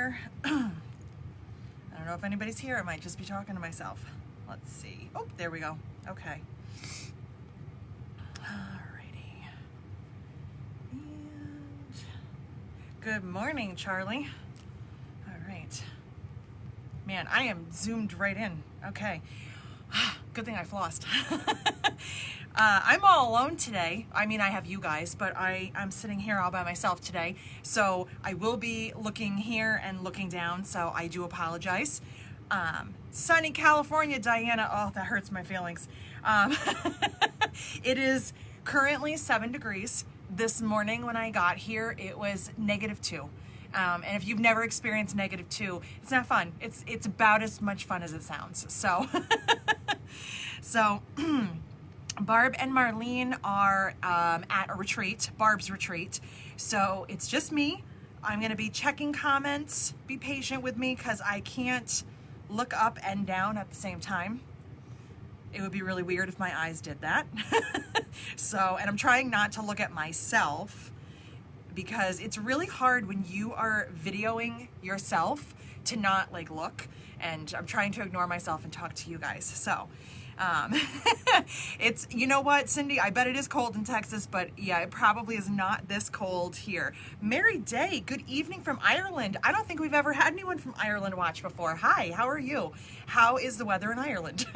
here. I don't know if anybody's here. I might just be talking to myself. Let's see. Oh, there we go. Okay. Alrighty. And good morning, Charlie. All right. Man, I am zoomed right in. Okay. Good thing I flossed. I'm all alone today. I mean, I have you guys, but I'm sitting here all by myself today. So I will be looking here and looking down, so I do apologize. Sunny California, Diana. Oh, that hurts my feelings. It is currently 7 degrees. This morning when I got here, it was -2. And if you've never experienced -2, it's not fun. It's about as much fun as it sounds. So, so Barb and Marlene are at a retreat, Barb's retreat. So it's just me. I'm gonna be checking comments. Be patient with me because I can't look up and down at the same time. It would be really weird if my eyes did that. So, and I'm trying not to look at myself because it's really hard when you are videoing yourself to not like look, and I'm trying to ignore myself and talk to you guys. So, it's, you know what, Cindy, I bet it is cold in Texas, but yeah, it probably is not this cold here. Mary Day, good evening from Ireland. I don't think we've ever had anyone from Ireland watch before. Hi, how are you? How is the weather in Ireland?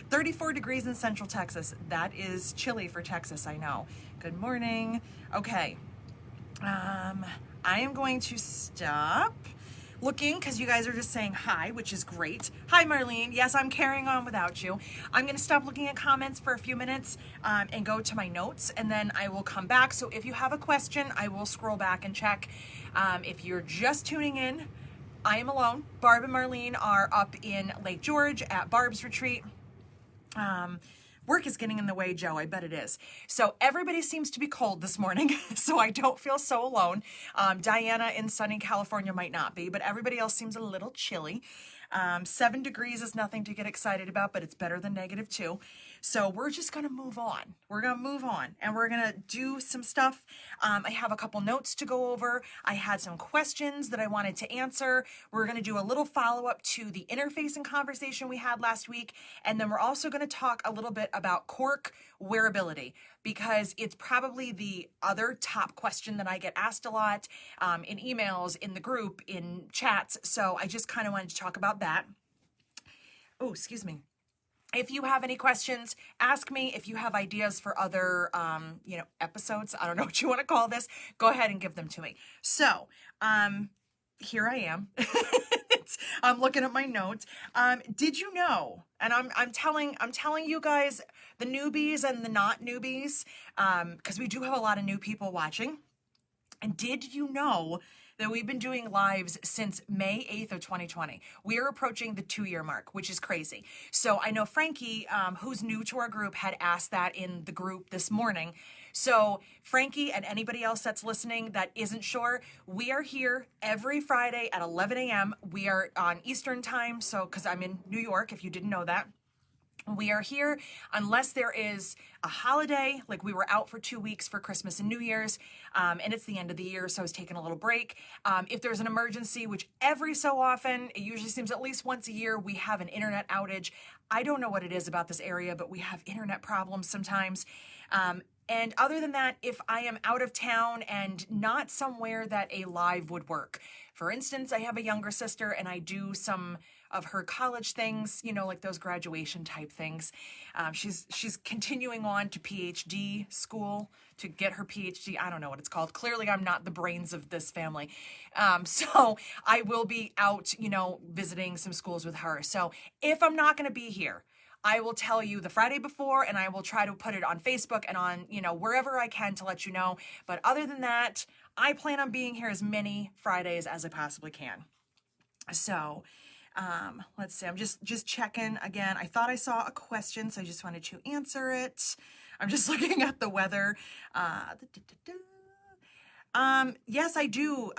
34 degrees in Central Texas. That is chilly for Texas, I know. Good morning. Okay. I am going to stop looking because you guys are just saying hi, which is great. Hi, Marlene. Yes, I'm carrying on without you. I'm going to stop looking at comments for a few minutes and go to my notes, and then I will come back. So if you have a question, I will scroll back and check. If you're just tuning in, I am alone. Barb and Marlene are up in Lake George at Barb's retreat. Work is getting in the way, Joe. I bet it is. So everybody seems to be cold this morning, so I don't feel so alone. Diana in sunny California might not be, but everybody else seems a little chilly. 7 degrees is nothing to get excited about, but it's better than -2. So we're just going to move on. We're going to move on, and we're going to do some stuff. I have a couple notes to go over. I had some questions that I wanted to answer. We're going to do a little follow-up to the interfacing conversation we had last week, and then we're also going to talk a little bit about cork wearability, because it's probably the other top question that I get asked a lot in emails, in the group, in chats. So I just kind of wanted to talk about that. Oh, excuse me. If you have any questions, ask me. If you have ideas for other, episodes, I don't know what you want to call this, go ahead and give them to me. So, here I am. I'm looking at my notes. Did you know? And I'm telling you guys, the newbies and the not newbies, because we do have a lot of new people watching. And did you know that we've been doing lives since May 8th of 2020? We are approaching the 2-year mark, which is crazy. So I know Frankie, who's new to our group, had asked that in the group this morning. So Frankie and anybody else that's listening that isn't sure, we are here every Friday at 11 a.m. We are on Eastern time, so because I'm in New York, if you didn't know that. We are here unless there is a holiday, like we were out for 2 weeks for Christmas and New Year's, and it's the end of the year, so I was taking a little break. If there's an emergency, which every so often, it usually seems at least once a year, we have an internet outage. I don't know what it is about this area, but we have internet problems sometimes. And other than that, if I am out of town and not somewhere that a live would work. For instance, I have a younger sister and I do some of her college things, like those graduation type things. She's continuing on to PhD school to get her PhD. I don't know what it's called. Clearly, I'm not the brains of this family. So I will be out, visiting some schools with her. So if I'm not going to be here, I will tell you the Friday before, and I will try to put it on Facebook and on, wherever I can to let you know. But other than that, I plan on being here as many Fridays as I possibly can. So, let's see. I'm just checking again. I thought I saw a question, so I just wanted to answer it. I'm just looking at the weather. Yes, I do.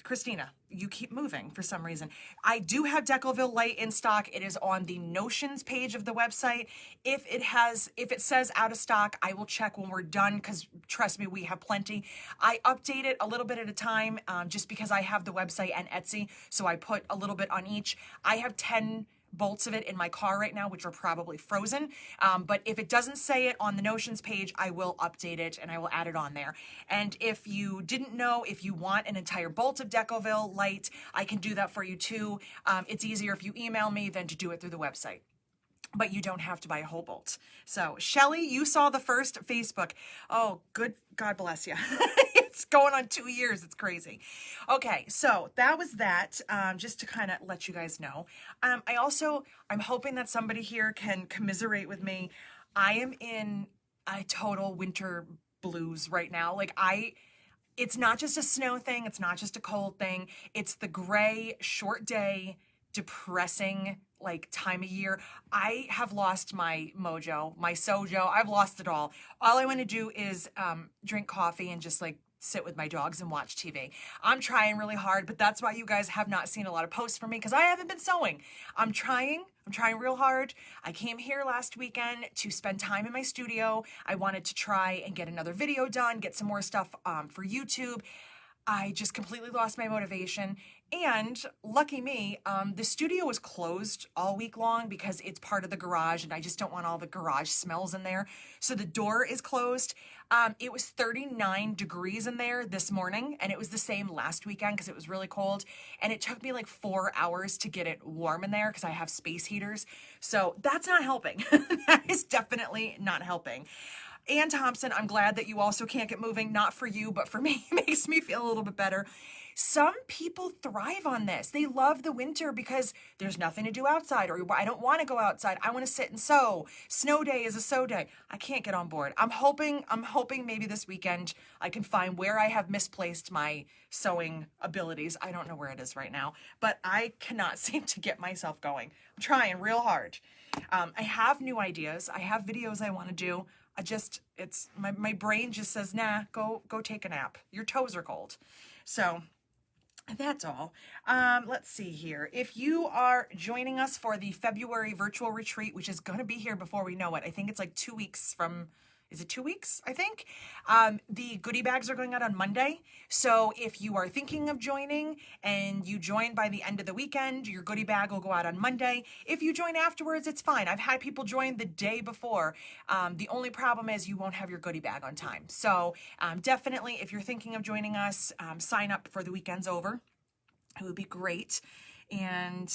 Christina, you keep moving for some reason. I do have Decoville Light in stock. It is on the Notions page of the website. If it says out of stock, I will check when we're done, because trust me, we have plenty. I update it a little bit at a time, just because I have the website and Etsy, so I put a little bit on each. I have 10 bolts of it in my car right now, which are probably frozen. But if it doesn't say it on the Notions page, I will update it and I will add it on there. And if you didn't know, if you want an entire bolt of Decoville Light, I can do that for you too. It's easier if you email me than to do it through the website. But you don't have to buy a whole bolt. So, Shelly, you saw the first Facebook. Oh, good. God bless you. It's going on 2 years. It's crazy. Okay, so that was that, just to kind of let you guys know. I'm hoping that somebody here can commiserate with me. I am in a total winter blues right now. It's not just a snow thing. It's not just a cold thing. It's the gray, short day, depressing time of year. I have lost my mojo, my sojo. I've lost it all. All I want to do is drink coffee and just sit with my dogs and watch TV. I'm trying really hard, but that's why you guys have not seen a lot of posts from me, because I haven't been sewing. I'm trying real hard. I came here last weekend to spend time in my studio. I wanted to try and get another video done, get some more stuff for YouTube. I just completely lost my motivation. And lucky me, the studio was closed all week long because it's part of the garage and I just don't want all the garage smells in there. So the door is closed. It was 39 degrees in there this morning, and it was the same last weekend because it was really cold. And it took me 4 hours to get it warm in there because I have space heaters. So that's not helping. That is definitely not helping. Ann Thompson, I'm glad that you also can't get moving. Not for you, but for me. It makes me feel a little bit better. Some people thrive on this. They love the winter because there's nothing to do outside, or I don't want to go outside. I want to sit and sew. Snow day is a sew day. I can't get on board. I'm hoping maybe this weekend I can find where I have misplaced my sewing abilities. I don't know where it is right now, but I cannot seem to get myself going. I'm trying real hard. I have new ideas. I have videos I want to do. My brain just says, nah, go take a nap. Your toes are cold. So that's all. Let's see here. If you are joining us for the February virtual retreat, which is going to be here before we know it, I think it's 2 weeks from, is it 2 weeks? I think. The goodie bags are going out on Monday. So if you are thinking of joining and you join by the end of the weekend, your goodie bag will go out on Monday. If you join afterwards, it's fine. I've had people join the day before. The only problem is you won't have your goodie bag on time. So definitely, if you're thinking of joining us, sign up for the weekend's over. It would be great. And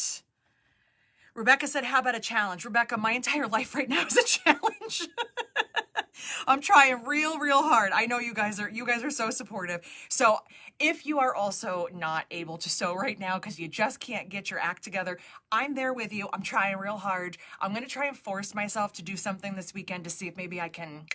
Rebecca said, how about a challenge? Rebecca, my entire life right now is a challenge. I'm trying real hard. I know you guys are so supportive. So if you are also not able to sew right now because you just can't get your act together, I'm there with you. I'm trying real hard. I'm going to try and force myself to do something this weekend to see if maybe I can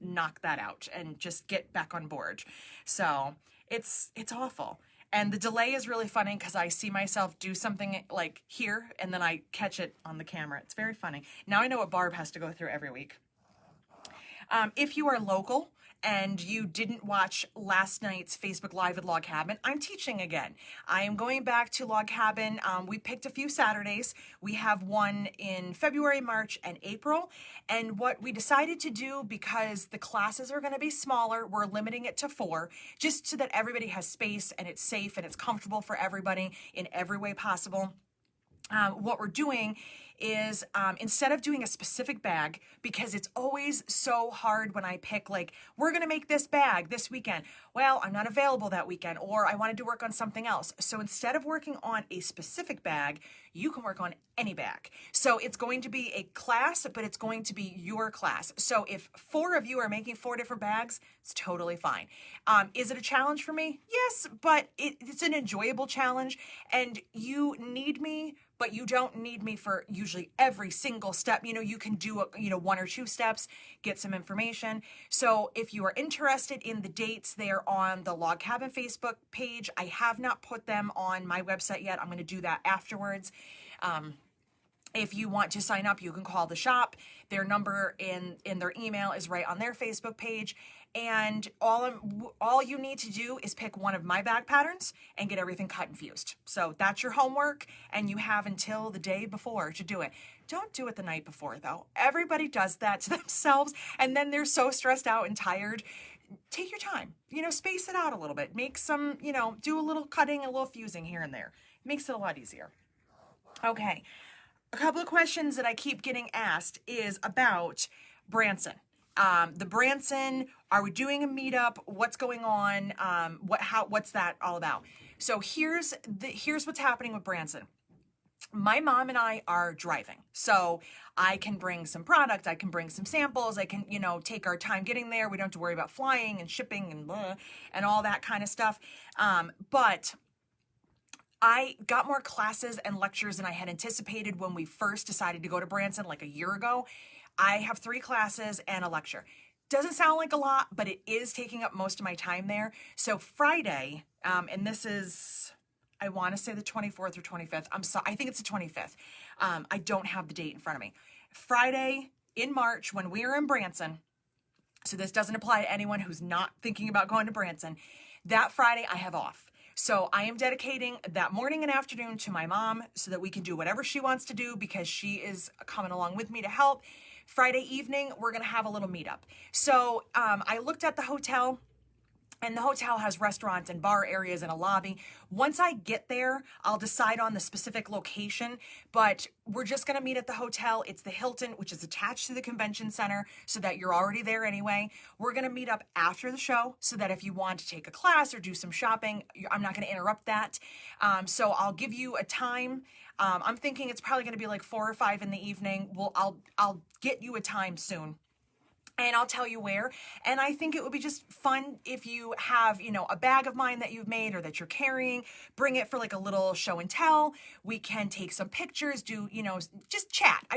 knock that out and just get back on board. So it's awful. And the delay is really funny because I see myself do something here and then I catch it on the camera. It's very funny. Now I know what Barb has to go through every week. If you are local and you didn't watch last night's Facebook Live with Log Cabin, I'm teaching again. I am going back to Log Cabin. We picked a few Saturdays. We have one in February, March, and April. And what we decided to do, because the classes are going to be smaller, we're limiting it to 4, just so that everybody has space and it's safe and it's comfortable for everybody in every way possible. What we're doing is instead of doing a specific bag, because it's always so hard when I pick we're going to make this bag this weekend. Well, I'm not available that weekend, or I wanted to work on something else. So instead of working on a specific bag, you can work on any bag. So it's going to be a class, but it's going to be your class. So if 4 of you are making 4 different bags, it's totally fine. Is it a challenge for me? Yes, but it's an enjoyable challenge, and you need me, but you don't need me for usually every single step. You can do 1 or 2 steps, get some information. So if you are interested in the dates, they're on the Log Cabin Facebook page. I have not put them on my website yet. I'm going to do that afterwards. If you want to sign up, you can call the shop. Their number in their email is right on their Facebook page. And all you need to do is pick one of my bag patterns and get everything cut and fused. So that's your homework, and you have until the day before to do it. Don't do it the night before, though. Everybody does that to themselves, and then they're so stressed out and tired. Take your time, space it out a little bit. Make some, do a little cutting, a little fusing here and there. It makes it a lot easier. Okay. A couple of questions that I keep getting asked is about Branson. The Branson, are we doing a meetup? What's going on? What's that all about? So here's what's happening with Branson. My mom and I are driving, so I can bring some product, I can bring some samples, I can, take our time getting there. We don't have to worry about flying and shipping and blah, and all that kind of stuff. But I got more classes and lectures than I had anticipated when we first decided to go to Branson like a year ago. I have 3 classes and a lecture. Doesn't sound like a lot, but it is taking up most of my time there. So Friday, and this is, I want to say the 24th or 25th. I think it's the 25th. I don't have the date in front of me. Friday in March when we are in Branson, so this doesn't apply to anyone who's not thinking about going to Branson, that Friday I have off. So I am dedicating that morning and afternoon to my mom so that we can do whatever she wants to do because she is coming along with me to help. Friday evening, we're going to have a little meetup. So I looked at the hotel. And the hotel has restaurants and bar areas and a lobby. Once I get there, I'll decide on the specific location, but we're just gonna meet at the hotel. It's the Hilton, which is attached to the convention center, so that you're already there anyway. We're gonna meet up after the show so that if you want to take a class or do some shopping, I'm not gonna interrupt that. So I'll give you a time. I'm thinking it's probably gonna be like 4 or 5 in the evening. I'll get you a time soon. And I'll tell you where. And I think it would be just fun if you have, a bag of mine that you've made or that you're carrying, bring it for like a little show and tell. We can take some pictures, do, just chat.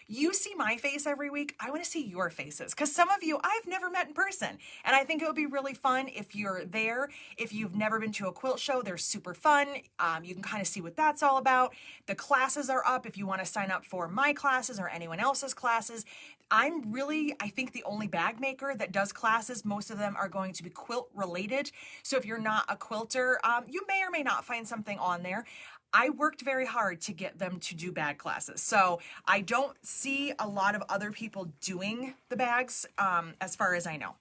You see my face every week. I want to see your faces because some of you I've never met in person. And I think it would be really fun if you're there. If you've never been to a quilt show, they're super fun. You can kind of see what that's all about. The classes are up if you want to sign up for my classes or anyone else's classes. I think the only bag maker that does classes. Most of them are going to be quilt related. So if you're not a quilter, you may or may not find something on there. I worked very hard to get them to do bag classes. So I don't see a lot of other people doing the bags as far as I know.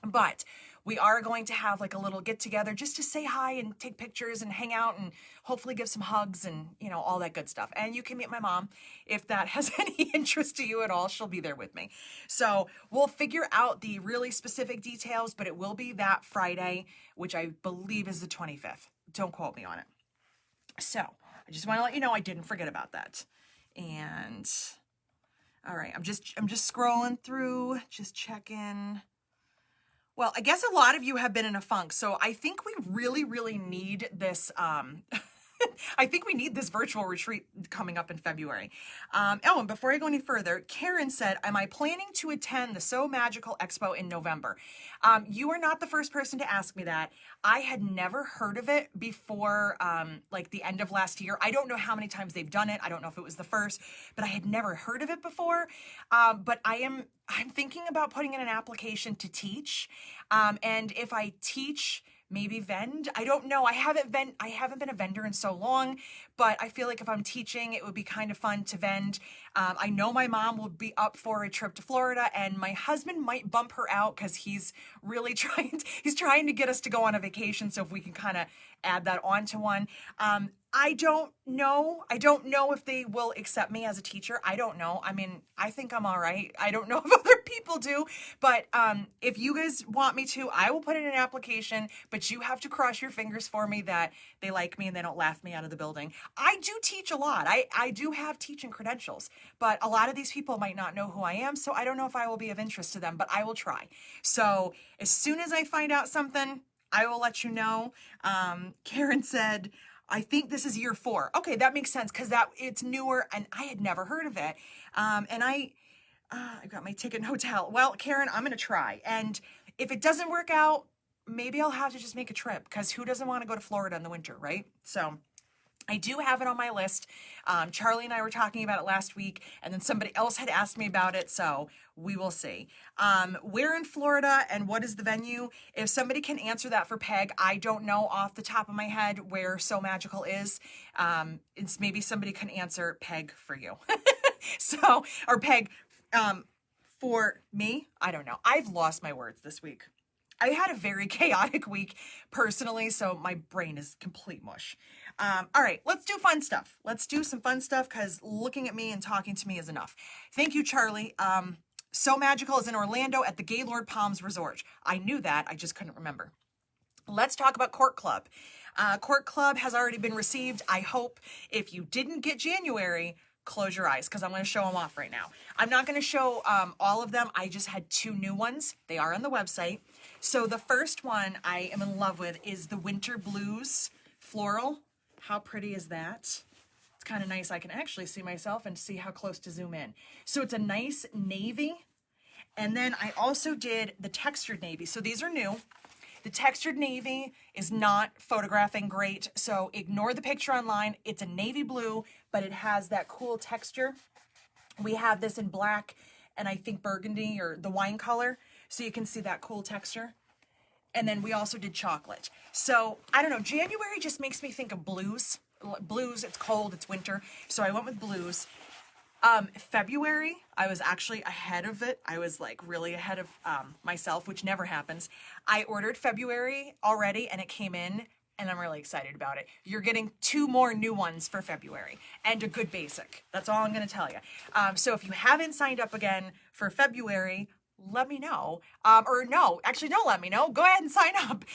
But we are going to have like a little get together just to say hi and take pictures and hang out and hopefully give some hugs and, all that good stuff. And you can meet my mom if that has any interest to you at all. She'll be there with me. So we'll figure out the really specific details, but it will be that Friday, which I believe is the 25th. Don't quote me on it. So I just want to let you know I didn't forget about that. And all right, I'm just scrolling through, just checking. Well, I guess a lot of you have been in a funk, so I think we really, really need this, I think we need this virtual retreat coming up in February. And before I go any further, Karen said, am I planning to attend the So Magical Expo in November? You are not the first person to ask me that. I had never heard of it before, like the end of last year. I don't know how many times they've done it. I don't know if it was the first, but I had never heard of it before. But I'm thinking about putting in an application to teach. And if I teach, maybe vend. I don't know. I haven't been a vendor in so long, but I feel like if I'm teaching, it would be kind of fun to vend. I know my mom will be up for a trip to Florida, and my husband might bump her out because he's really trying to get us to go on a vacation. So if we can kind of add that onto one. I don't know if they will accept me as a teacher. I don't know. I mean, I think I'm all right. I don't know if other people do, but if you guys want me to, I will put in an application, but you have to cross your fingers for me that they like me and they don't laugh me out of the building. I do teach a lot. I do have teaching credentials, but a lot of these people might not know who I am, so I don't know if I will be of interest to them, but I will try. So as soon as I find out something, I will let you know. Karen said, I think this is year 4. Okay, that makes sense because it's newer and I had never heard of it. And I got my ticket and hotel. Well, Karen, I'm going to try. And if it doesn't work out, maybe I'll have to just make a trip because who doesn't want to go to Florida in the winter, right? So I do have it on my list. Charlie and I were talking about it last week, and then somebody else had asked me about it, so we will see. We're in Florida, and what is the venue? If somebody can answer that for Peg, I don't know off the top of my head where So Magical is. It's maybe somebody can answer Peg for you. So, or Peg for me. I don't know. I've lost my words this week. I had a very chaotic week personally, so my brain is complete mush. All right, let's do fun stuff. Let's do some fun stuff because looking at me and talking to me is enough. Thank you, Charlie. So Magical is in Orlando at the Gaylord Palms Resort. I knew that, I just couldn't remember. Let's talk about Cork Club. Cork Club has already been received. I hope if you didn't get January, close your eyes because I'm going to show them off right now. I'm not going to show all of them. I just had 2 new ones. They are on the website. So the first one I am in love with is the Winter Blues Floral. How pretty is that? It's kind of nice. I can actually see myself and see how close to zoom in. So it's a nice navy. And then I also did the textured navy. So these are new. The textured navy is not photographing great, so ignore the picture online. It's a navy blue, but it has that cool texture. We have this in black and I think burgundy or the wine color, so you can see that cool texture. And then we also did chocolate. So I don't know, January just makes me think of blues. Blues, it's cold, it's winter, so I went with blues. February, I was actually ahead of it. I was like really ahead of myself, which never happens. I ordered February already and it came in and I'm really excited about it. You're getting 2 more new ones for February and a good basic. That's all I'm going to tell you. So if you haven't signed up again for February, let me know. Or no, actually don't let me know. Go ahead and sign up.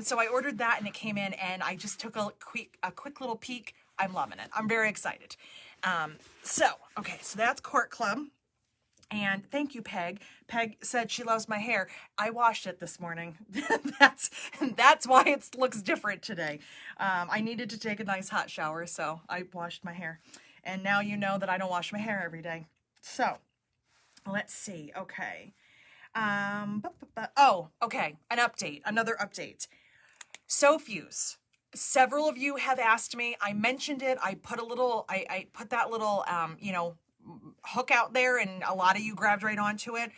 So I ordered that and it came in and I just took a quick little peek. I'm loving it. I'm very excited. Okay, so that's Cork Club. And thank you, Peg. Peg said she loves my hair. I washed it this morning. That's why it looks different today. I needed to take a nice hot shower, so I washed my hair. And now you know that I don't wash my hair every day. So, let's see. Okay. Oh, okay. Another update. SoFuse. Several of you have asked me. I mentioned it. I put that little, hook out there and a lot of you grabbed right onto it.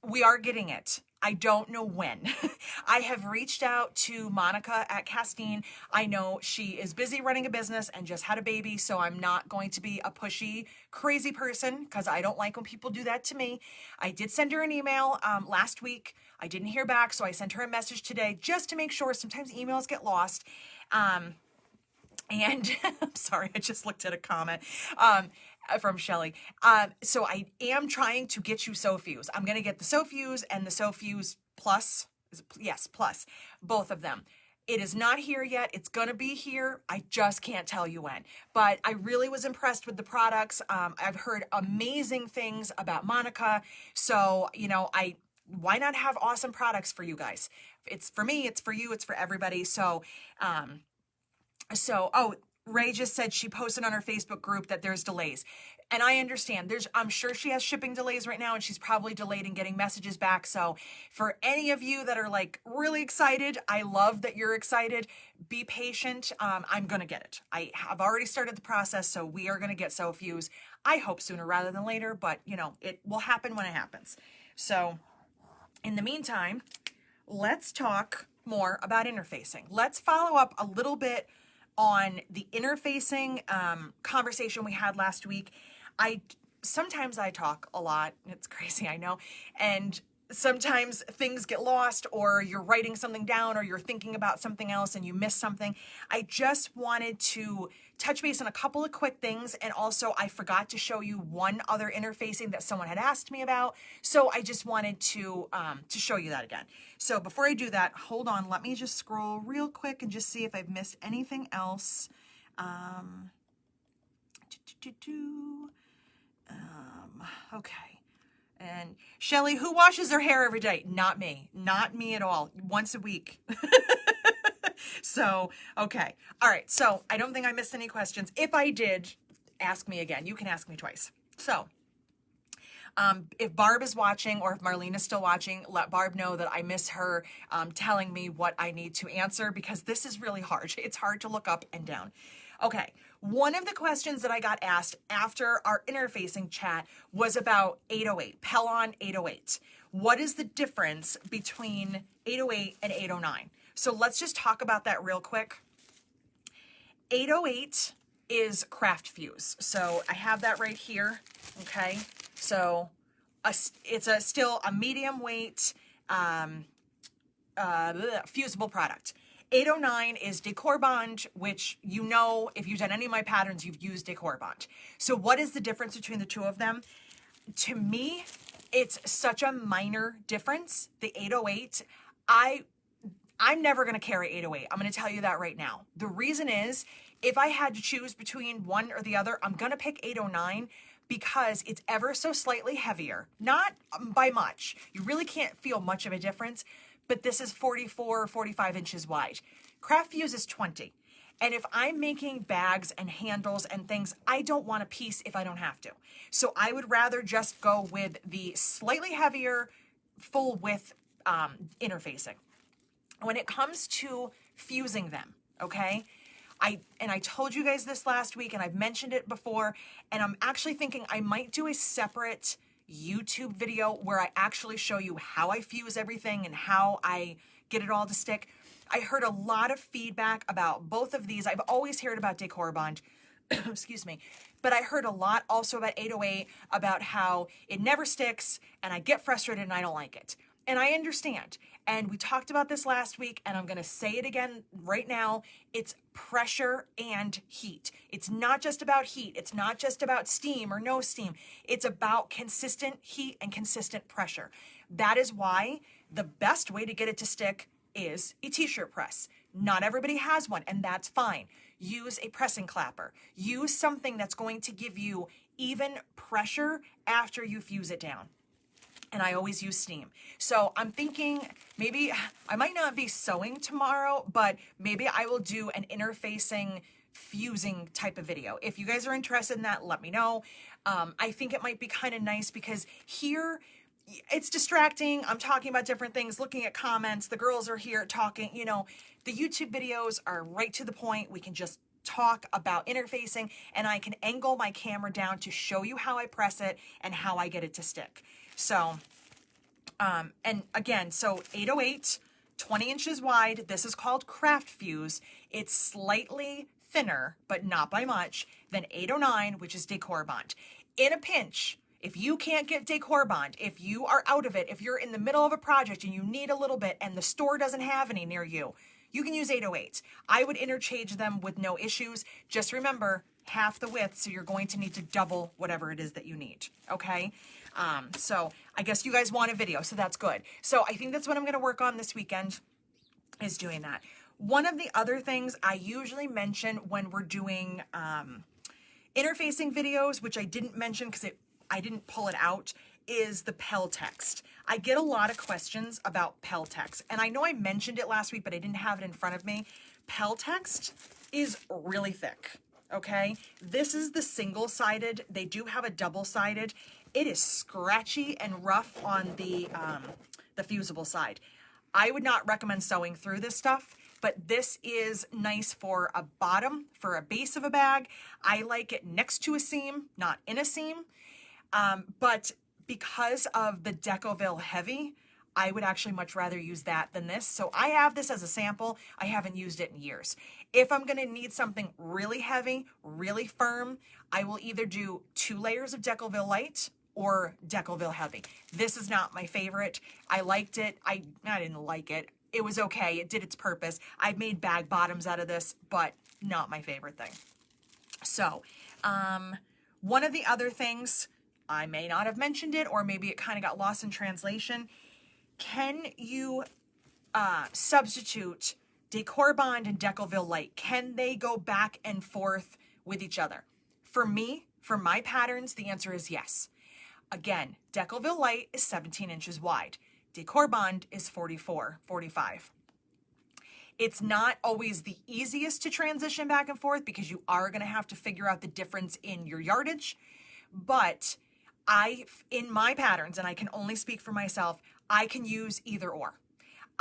We are getting it. I don't know when. I have reached out to Monica at Castine. I know she is busy running a business and just had a baby, so I'm not going to be a pushy, crazy person because I don't like when people do that to me. I did send her an email last week. I didn't hear back, so I sent her a message today just to make sure. Sometimes emails get lost. And I'm sorry, I just looked at a comment from Shelly. So I am trying to get you SoFuse. I'm going to get the SoFuse and the SoFuse Plus. Yes, Plus. Both of them. It is not here yet. It's going to be here. I just can't tell you when. But I really was impressed with the products. I've heard amazing things about Monica. So, why not have awesome products for you guys? It's for me, it's for you, it's for everybody. So, Ray just said she posted on her Facebook group that there's delays. And I understand. I'm sure she has shipping delays right now and she's probably delayed in getting messages back. So for any of you that are like really excited, I love that you're excited. Be patient. I'm going to get it. I have already started the process, so we are going to get SoFuse. I hope sooner rather than later, but it will happen when it happens. So in the meantime, let's talk more about interfacing. Let's follow up a little bit on the interfacing conversation we had last week. Sometimes I talk a lot. It's crazy, I know. And sometimes things get lost, or you're writing something down, or you're thinking about something else and you miss something. I just wanted to touch base on a couple of quick things. And also I forgot to show you one other interfacing that someone had asked me about. So I just wanted to show you that again. So before I do that, hold on, let me just scroll real quick and just see if I've missed anything else. Okay. And Shelly, who washes their hair every day? Not me. Not me at all. Once a week. So, okay. All right. So I don't think I missed any questions. If I did, ask me again. You can ask me twice. So if Barb is watching, or if Marlene is still watching, let Barb know that I miss her telling me what I need to answer, because this is really hard. It's hard to look up and down. Okay, one of the questions that I got asked after our interfacing chat was about 808, Pellon 808. What is the difference between 808 and 809? So let's just talk about that real quick. 808 is craft fuse. So I have that right here, okay? So it's still a medium weight fusible product. 809 is Decor Bond, which you know, if you've done any of my patterns, you've used Decor Bond. So what is the difference between the two of them? To me, it's such a minor difference. The 808, I'm never going to carry 808. I'm going to tell you that right now. The reason is, if I had to choose between one or the other, I'm going to pick 809 because it's ever so slightly heavier. Not by much. You really can't feel much of a difference, but this is 44 or 45 inches wide. Craft Fuse is 20. And if I'm making bags and handles and things, I don't want a piece if I don't have to. So I would rather just go with the slightly heavier, full width interfacing. When it comes to fusing them, okay? I told you guys this last week, and I've mentioned it before, and I'm actually thinking I might do a separate YouTube video where I actually show you how I fuse everything and how I get it all to stick. I heard a lot of feedback about both of these. I've always heard about Decor Bond, excuse me, but I heard a lot also about 808, about how it never sticks, and I get frustrated and I don't like it. And I understand. And we talked about this last week, and I'm going to say it again right now. It's pressure and heat. It's not just about heat. It's not just about steam or no steam. It's about consistent heat and consistent pressure. That is why the best way to get it to stick is a t-shirt press. Not everybody has one, and that's fine. Use a pressing clapper. Use something that's going to give you even pressure after you fuse it down. And I always use steam. So I'm thinking maybe I might not be sewing tomorrow, but maybe I will do an interfacing fusing type of video. If you guys are interested in that, let me know. I think it might be kind of nice because here it's distracting. I'm talking about different things, looking at comments. The girls are here talking, you know, the YouTube videos are right to the point. We can just talk about interfacing, and I can angle my camera down to show you how I press it and how I get it to stick. So, and again, so 808, 20 inches wide. This is called Craft Fuse. It's slightly thinner, but not by much, than 809, which is Decor Bond. In a pinch, if you can't get Decor Bond, if you are out of it, if you're in the middle of a project and you need a little bit and the store doesn't have any near you, you can use 808. I would interchange them with no issues. Just remember, half the width, so you're going to need to double whatever it is that you need, okay? So I guess you guys want a video, so that's good. So I think that's what I'm going to work on this weekend, is doing that. One of the other things I usually mention when we're doing interfacing videos, which I didn't mention because I didn't pull it out, is the Pell text. I get a lot of questions about Pell text, and I know I mentioned it last week, but I didn't have it in front of me. Pell text is really thick, okay? This is the single-sided. They do have a double-sided. It is scratchy and rough on the fusible side. I would not recommend sewing through this stuff, but this is nice for a bottom, for a base of a bag. I like it next to a seam, not in a seam. But because of the Decoville Heavy, I would actually much rather use that than this. So I have this as a sample. I haven't used it in years. If I'm going to need something really heavy, really firm, I will either do 2 layers of Decoville Light or Decoville Heavy. This is not my favorite. I liked it. I didn't like it. It was okay. It did its purpose. I made bag bottoms out of this, but not my favorite thing. So, one of the other things, I may not have mentioned it, or maybe it kind of got lost in translation. Can you substitute Decor Bond and Decoville Light? Can they go back and forth with each other? For me, for my patterns, the answer is yes. Again, Decoville Light is 17 inches wide. Decor Bond is 44, 45. It's not always the easiest to transition back and forth because you are going to have to figure out the difference in your yardage. But in my patterns, and I can only speak for myself, I can use either or.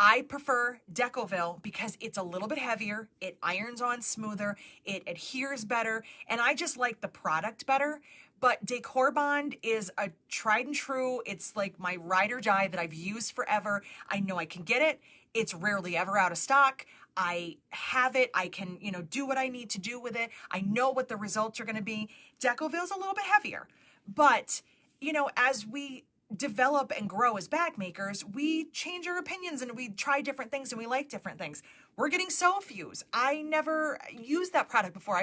I prefer Decovil because it's a little bit heavier, it irons on smoother, it adheres better, and I just like the product better. But Decor Bond is a tried and true, it's like my ride or die that I've used forever. I know I can get it. It's rarely ever out of stock. I have it. I can, do what I need to do with it. I know what the results are going to be. Decovil's a little bit heavier, but as we develop and grow as bag makers, we change our opinions and we try different things and we like different things. We're getting Fuse. I never used that product before. I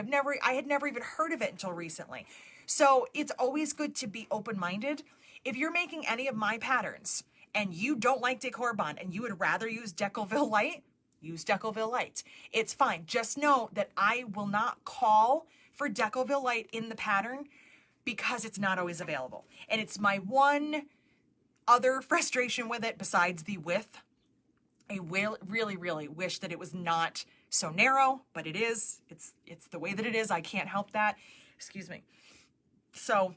had never even heard of it until recently. So it's always good to be open-minded. If you're making any of my patterns and you don't like Decor Bond and you would rather use Decovil Light, use Decovil Light. It's fine. Just know that I will not call for Decovil Light in the pattern because it's not always available. And it's my one other frustration with it besides the width. I really, really wish that it was not so narrow, but it is. It's the way that it is. I can't help that. Excuse me. So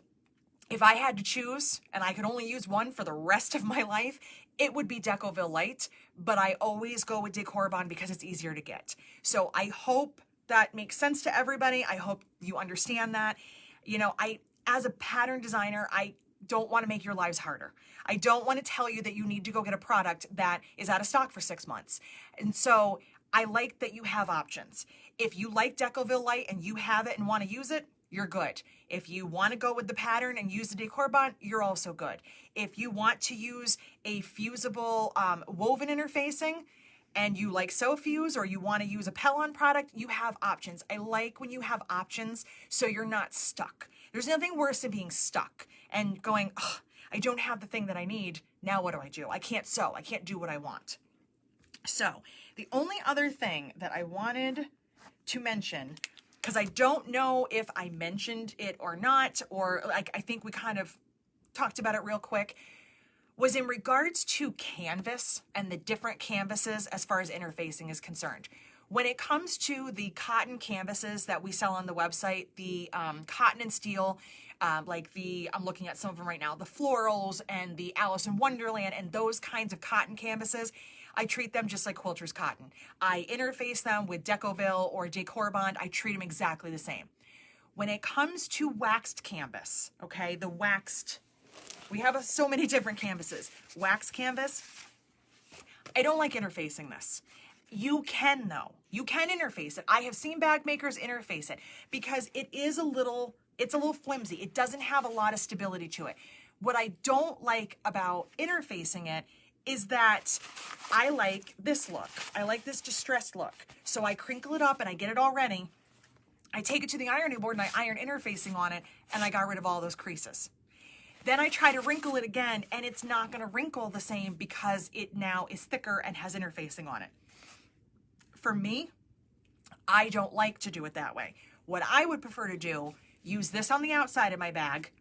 if I had to choose and I could only use one for the rest of my life, it would be Decovil Light, but I always go with Decor Bond because it's easier to get. So I hope that makes sense to everybody. I hope you understand that. As a pattern designer, I don't want to make your lives harder. I don't want to tell you that you need to go get a product that is out of stock for 6 months. And so I like that you have options. If you like Decovil Light and you have it and want to use it, you're good. If you want to go with the pattern and use the Decor Bond, you're also good. If you want to use a fusible woven interfacing and you like Fuse or you want to use a Pellon product, you have options. I like when you have options so you're not stuck. There's nothing worse than being stuck and going, oh, I don't have the thing that I need. Now what do? I can't sew. I can't do what I want. So the only other thing that I wanted to mention, because I don't know if I mentioned it or not, or I think we kind of talked about it real quick, was in regards to canvas and the different canvases as far as interfacing is concerned. When it comes to the cotton canvases that we sell on the website, the cotton and steel, I'm looking at some of them right now, the Florals and the Alice in Wonderland and those kinds of cotton canvases, I treat them just like quilter's cotton. I interface them with Decovil or Decor Bond. I treat them exactly the same. When it comes to waxed canvas, okay, the waxed, we have so many different canvases. Wax canvas, I don't like interfacing this. You can though. You can interface it. I have seen bag makers interface it because it's a little flimsy. It doesn't have a lot of stability to it. What I don't like about interfacing it is that I like this look. I like this distressed look. So I crinkle it up and I get it all ready. I take it to the ironing board and I iron interfacing on it and I got rid of all those creases. Then I try to wrinkle it again and it's not gonna wrinkle the same because it now is thicker and has interfacing on it. For me, I don't like to do it that way. What I would prefer to do, use this on the outside of my bag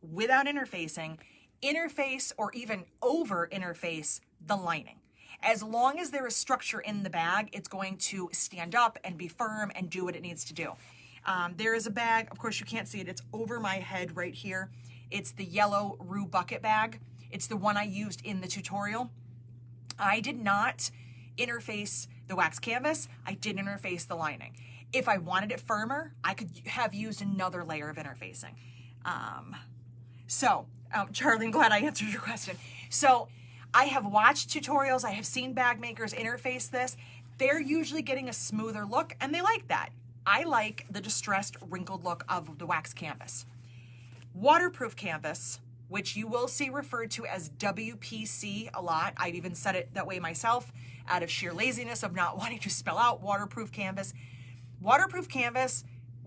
without interfacing, interface or even over interface the lining. As long as there is structure in the bag, it's going to stand up and be firm and do what it needs to do. There is a bag, of course you can't see it, it's over my head right here. It's the yellow Rue bucket bag. It's the one I used in the tutorial. I did not interface the wax canvas, I did interface the lining. If I wanted it firmer, I could have used another layer of interfacing. Charlie, I'm glad I answered your question. So I have watched tutorials, I have seen bag makers interface this. They're usually getting a smoother look and they like that. I like the distressed, wrinkled look of the wax canvas. Waterproof canvas, which you will see referred to as WPC a lot. I've even said it that way myself out of sheer laziness of not wanting to spell out waterproof canvas. Waterproof canvas,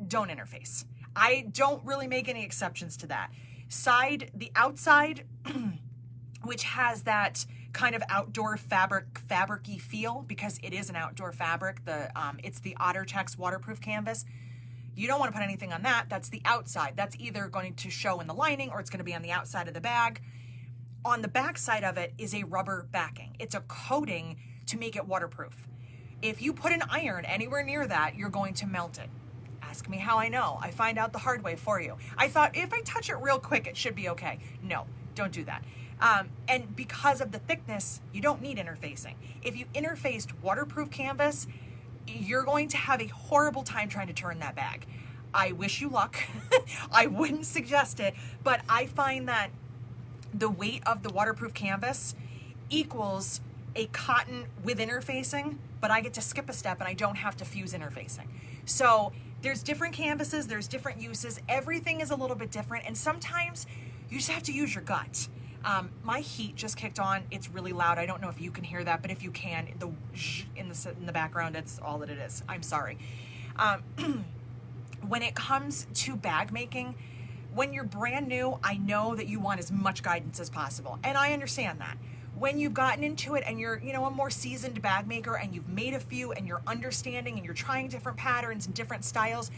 don't interface. I don't really make any exceptions to that. The outside, which has that kind of outdoor fabric-y feel because it is an outdoor fabric. It's the OtterTex waterproof canvas. You don't want to put anything on that. That's the outside. That's either going to show in the lining or it's going to be on the outside of the bag. On the back side of it is a rubber backing. It's a coating to make it waterproof. If you put an iron anywhere near that, you're going to melt it. Ask me how I know. I find out the hard way for you. I thought if I touch it real quick, it should be okay. No, don't do that. And because of the thickness, you don't need interfacing. If you interfaced waterproof canvas, you're going to have a horrible time trying to turn that bag. I wish you luck. I wouldn't suggest it, but I find that the weight of the waterproof canvas equals a cotton with interfacing, but I get to skip a step and I don't have to fuse interfacing. So there's different canvases, there's different uses, everything is a little bit different, and sometimes you just have to use your gut. My heat just kicked on. It's really loud. I don't know if you can hear that, but if you can, the zh in the background, it's all that it is. I'm sorry. When it comes to bag making, when you're brand new, I know that you want as much guidance as possible, and I understand that. When you've gotten into it and you're, a more seasoned bag maker and you've made a few and you're understanding and you're trying different patterns and different styles,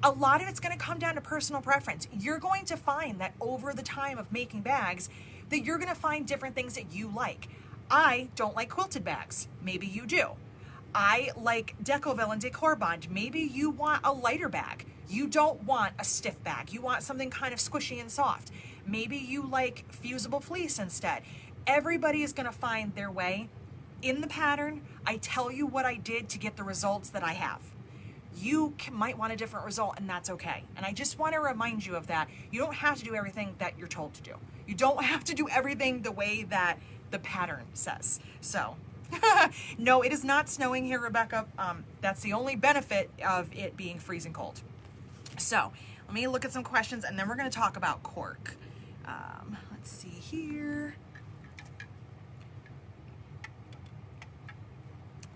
a lot of it's going to come down to personal preference. You're going to find that over the time of making bags that you're going to find different things that you like. I don't like quilted bags. Maybe you do. I like Decoville and Decor Bond. Maybe you want a lighter bag. You don't want a stiff bag. You want something kind of squishy and soft. Maybe you like fusible fleece instead. Everybody is going to find their way. In the pattern, I tell you what I did to get the results that I have. You might want a different result, and that's okay. And I just want to remind you of that. You don't have to do everything that you're told to do. You don't have to do everything the way that the pattern says. So, no, it is not snowing here, Rebecca. That's the only benefit of it being freezing cold. So, let me look at some questions, and then we're going to talk about cork. Let's see here.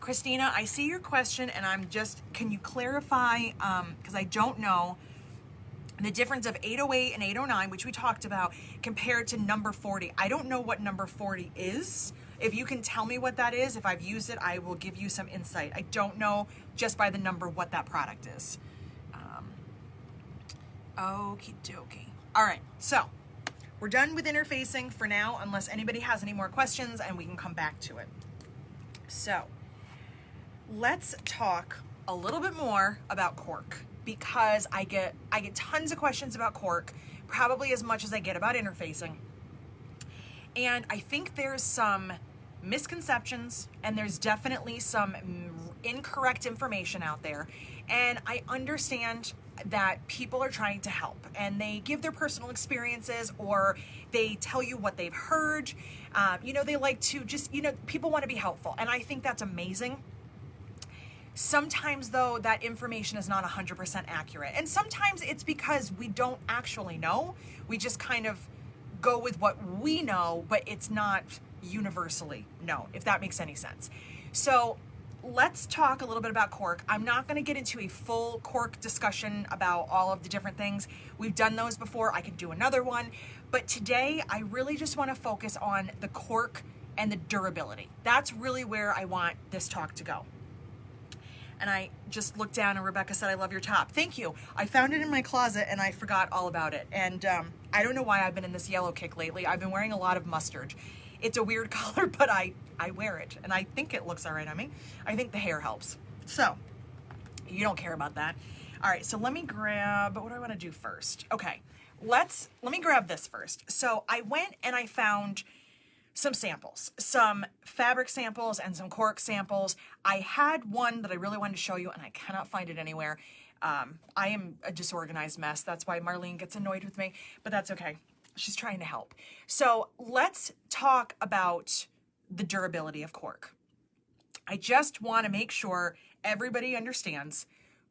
Christina, I see your question, and can you clarify, because I don't know, the difference of 808 and 809, which we talked about, compared to number 40. I don't know what number 40 is. If you can tell me what that is, if I've used it, I will give you some insight. I don't know just by the number what that product is. Okie dokie. All right, so we're done with interfacing for now, unless anybody has any more questions, and we can come back to it. So, let's talk a little bit more about cork, because I get tons of questions about cork, probably as much as I get about interfacing. And I think there's some misconceptions and there's definitely some incorrect information out there. And I understand that people are trying to help and they give their personal experiences or they tell you what they've heard. They like to just, people want to be helpful. And I think that's amazing. Sometimes, though, that information is not 100% accurate. And sometimes it's because we don't actually know. We just kind of go with what we know, but it's not universally known, if that makes any sense. So let's talk a little bit about cork. I'm not going to get into a full cork discussion about all of the different things. We've done those before. I could do another one. But today, I really just want to focus on the cork and the durability. That's really where I want this talk to go. And I just looked down and Rebecca said, I love your top. Thank you. I found it in my closet and I forgot all about it. And I don't know why I've been in this yellow kick lately. I've been wearing a lot of mustard. It's a weird color, but I wear it. And I think it looks all right on me. I think the hair helps. So, you don't care about that. All right, so let me grab, what do I want to do first? Okay, let me grab this first. So I went and I found some samples, some fabric samples and some cork samples. I had one that I really wanted to show you and I cannot find it anywhere. I am a disorganized mess. That's why Marlene gets annoyed with me, but that's okay. She's trying to help. So let's talk about the durability of cork. I just want to make sure everybody understands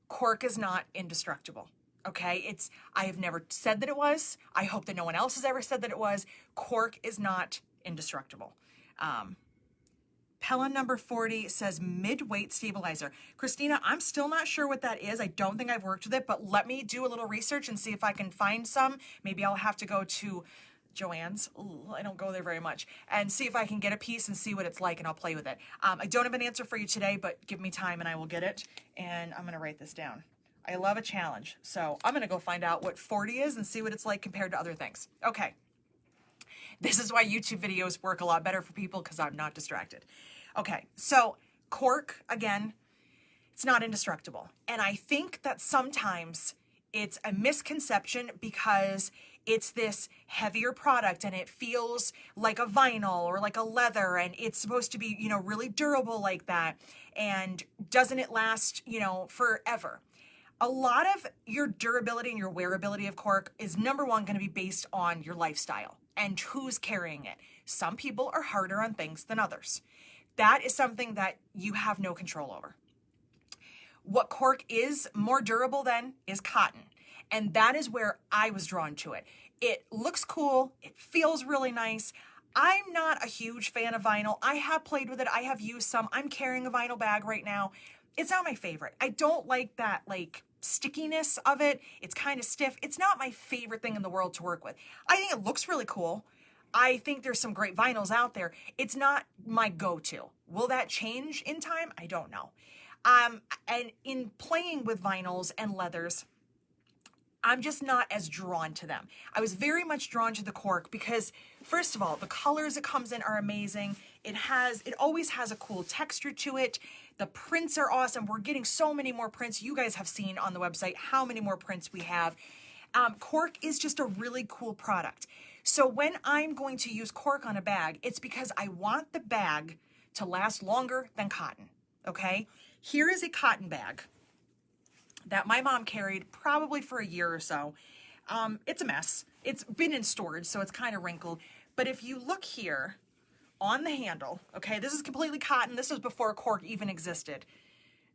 cork is not indestructible. Okay, I have never said that it was. I hope that no one else has ever said that it was. Cork is not indestructible. Pella number 40 says mid-weight stabilizer. Christina, I'm still not sure what that is. I don't think I've worked with it, but let me do a little research and see if I can find some. Maybe I'll have to go to Joann's. Ooh, I don't go there very much. And see if I can get a piece and see what it's like and I'll play with it. I don't have an answer for you today, but give me time and I will get it. And I'm going to write this down. I love a challenge. So I'm going to go find out what 40 is and see what it's like compared to other things. Okay. This is why YouTube videos work a lot better for people because I'm not distracted. Okay, so cork, again, it's not indestructible. And I think that sometimes it's a misconception because it's this heavier product and it feels like a vinyl or like a leather, and it's supposed to be, you know, really durable like that. And doesn't it last, you know, forever? A lot of your durability and your wearability of cork is, number one, going to be based on your lifestyle and who's carrying it. Some people are harder on things than others. That is something that you have no control over. What cork is more durable than is cotton. And that is where I was drawn to it. It looks cool. It feels really nice. I'm not a huge fan of vinyl. I have played with it. I have used some. I'm carrying a vinyl bag right now. It's not my favorite. I don't like that like stickiness of it. It's kind of stiff. It's not my favorite thing in the world to work with. I think it looks really cool. I think there's some great vinyls out there. It's not my go-to. Will that change in time? I don't know. And in playing with vinyls and leathers, I'm just not as drawn to them. I was very much drawn to the cork because, first of all, the colors it comes in are amazing. It always has a cool texture to it. The prints are awesome. We're getting so many more prints. You guys have seen on the website how many more prints we have. Cork is just a really cool product. So when I'm going to use cork on a bag, it's because I want the bag to last longer than cotton, okay? Here is a cotton bag that my mom carried probably for a year or so. It's a mess. It's been in storage, so it's kind of wrinkled. But if you look here on the handle, okay, this is completely cotton. This was before cork even existed.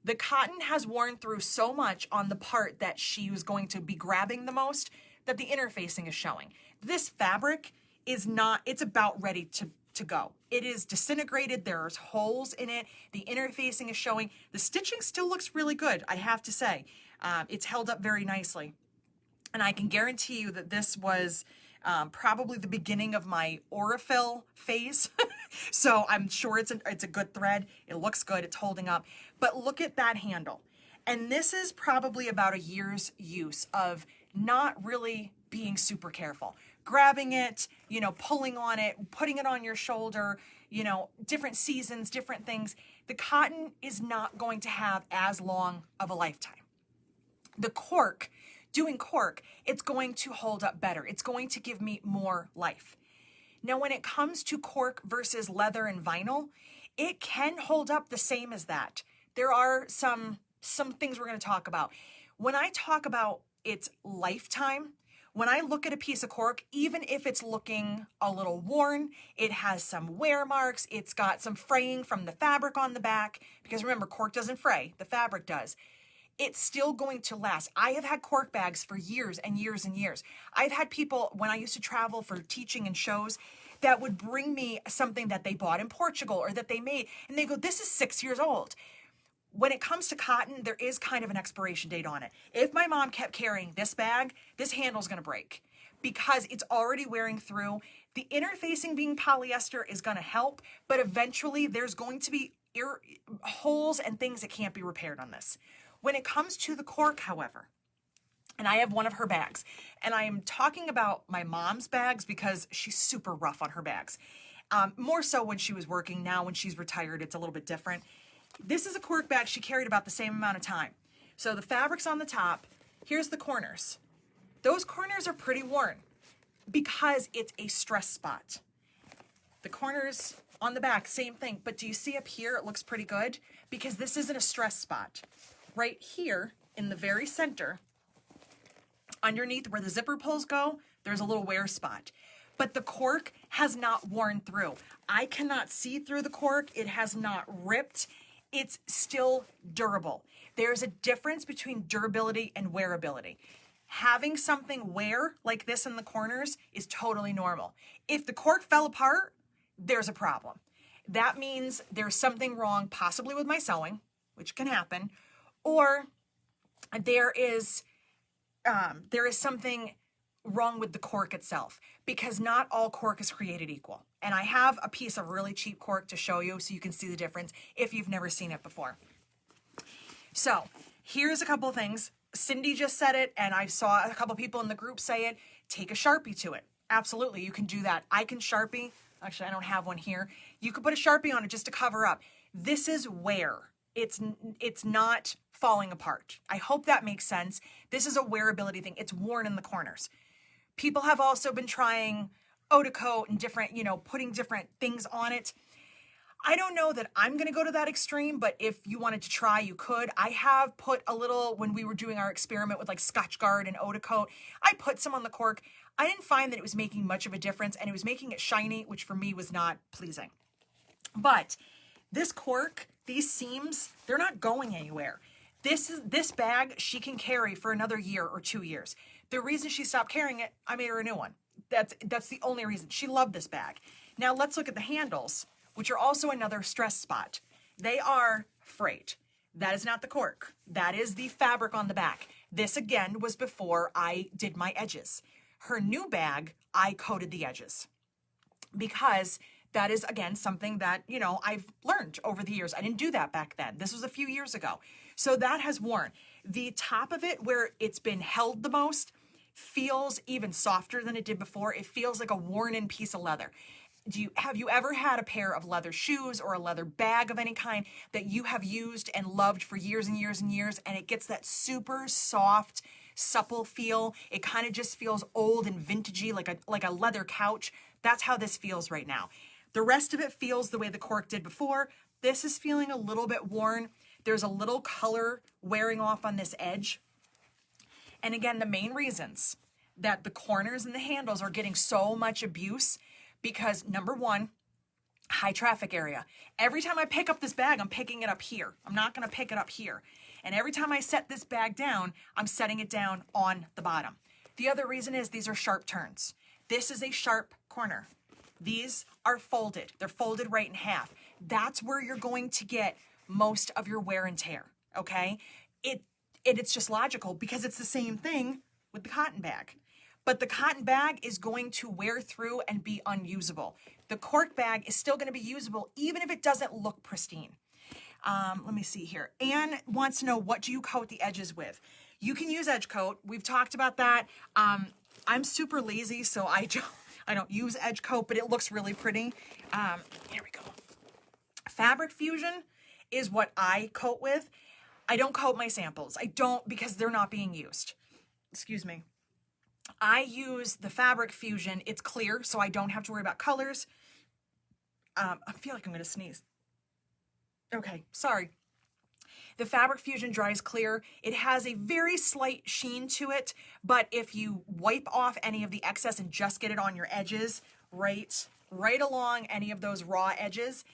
The cotton has worn through so much on the part that she was going to be grabbing the most that the interfacing is showing. This fabric is not, it's about ready to go. It is disintegrated. There's holes in it. The interfacing is showing. The stitching still looks really good, I have to say. It's held up very nicely. And I can guarantee you that this was probably the beginning of my Aurifil phase. So I'm sure it's a good thread. It looks good. It's holding up. But look at that handle. And this is probably about a year's use of not really being super careful. Grabbing it, you know, pulling on it, putting it on your shoulder, you know, different seasons, different things. The cotton is not going to have as long of a lifetime. The cork, doing cork, it's going to hold up better. It's going to give me more life. Now, when it comes to cork versus leather and vinyl, it can hold up the same as that. There are some things we're going to talk about. When I talk about its lifetime, when I look at a piece of cork, even if it's looking a little worn, it has some wear marks, it's got some fraying from the fabric on the back, because remember, cork doesn't fray, the fabric does. It's still going to last. I have had cork bags for years and years and years. I've had people, when I used to travel for teaching and shows, that would bring me something that they bought in Portugal or that they made, and they go, this is 6 years old. When it comes to cotton, there is kind of an expiration date on it. If my mom kept carrying this bag, this handle's gonna break because it's already wearing through. The interfacing being polyester is gonna help, but eventually there's going to be holes and things that can't be repaired on this. When it comes to the cork, however, and I have one of her bags, and I am talking about my mom's bags because she's super rough on her bags. More so when she was working. Now when she's retired, it's a little bit different. This is a cork bag she carried about the same amount of time. So the fabric's on the top. Here's the corners. Those corners are pretty worn because it's a stress spot. The corners on the back, same thing. But do you see up here, it looks pretty good? Because this isn't a stress spot. Right here in the very center, underneath where the zipper pulls go, there's a little wear spot. But the cork has not worn through. I cannot see through the cork. It has not ripped. It's still durable. There's a difference between durability and wearability. Having something wear like this in the corners is totally normal. If the cork fell apart, there's a problem. That means there's something wrong, possibly with my sewing, which can happen, or there is something wrong with the cork itself, because not all cork is created equal. And I have a piece of really cheap cork to show you so you can see the difference if you've never seen it before. So here's a couple of things. Cindy just said it, and I saw a couple people in the group say it. Take a Sharpie to it. Absolutely, you can do that. I can Sharpie. Actually, I don't have one here. You could put a Sharpie on it just to cover up. This is wear. It's not falling apart. I hope that makes sense. This is a wearability thing. It's worn in the corners. People have also been trying eau de coat and different, putting different things on it. I don't know that I'm going to go to that extreme, but if you wanted to try, you could. I have put a little, when we were doing our experiment with like Scotchgard and eau de coat, I put some on the cork. I didn't find that it was making much of a difference, and it was making it shiny, which for me was not pleasing. But this cork, these seams, they're not going anywhere. This bag she can carry for another year or 2 years. The reason she stopped carrying it, I made her a new one. That's the only reason. She loved this bag. Now let's look at the handles, which are also another stress spot. They are frayed. That is not the cork. That is the fabric on the back. This again was before I did my edges. Her new bag, I coated the edges because that is, again, something that, I've learned over the years. I didn't do that back then. This was a few years ago. So that has worn. The top of it, where it's been held the most, feels even softer than it did before. It feels like a worn-in piece of leather. Have you ever had a pair of leather shoes or a leather bag of any kind that you have used and loved for years and years and years, and it gets that super soft, supple feel? It kind of just feels old and vintagey, like a leather couch. That's how this feels right now. The rest of it feels the way the cork did before. This is feeling a little bit worn. There's a little color wearing off on this edge. And again, the main reasons that the corners and the handles are getting so much abuse, because number one, high traffic area. Every time I pick up this bag, I'm picking it up here. I'm not going to pick it up here. And every time I set this bag down, I'm setting it down on the bottom. The other reason is these are sharp turns. This is a sharp corner. These are folded. They're folded right in half. That's where you're going to get most of your wear and tear, okay? It's just logical because it's the same thing with the cotton bag. But the cotton bag is going to wear through and be unusable. The cork bag is still going to be usable even if it doesn't look pristine. Let me see here. Anne wants to know, what do you coat the edges with? You can use edge coat. We've talked about that. I'm super lazy, so I don't use edge coat, but it looks really pretty. Here we go. Fabric Fusion is what I coat with. I don't coat my samples. I don't, because they're not being used. Excuse me. I use the Fabric Fusion. It's clear, so I don't have to worry about colors. I feel like I'm going to sneeze. Okay, sorry. The Fabric Fusion dries clear. It has a very slight sheen to it, but if you wipe off any of the excess and just get it on your edges, right along any of those raw edges,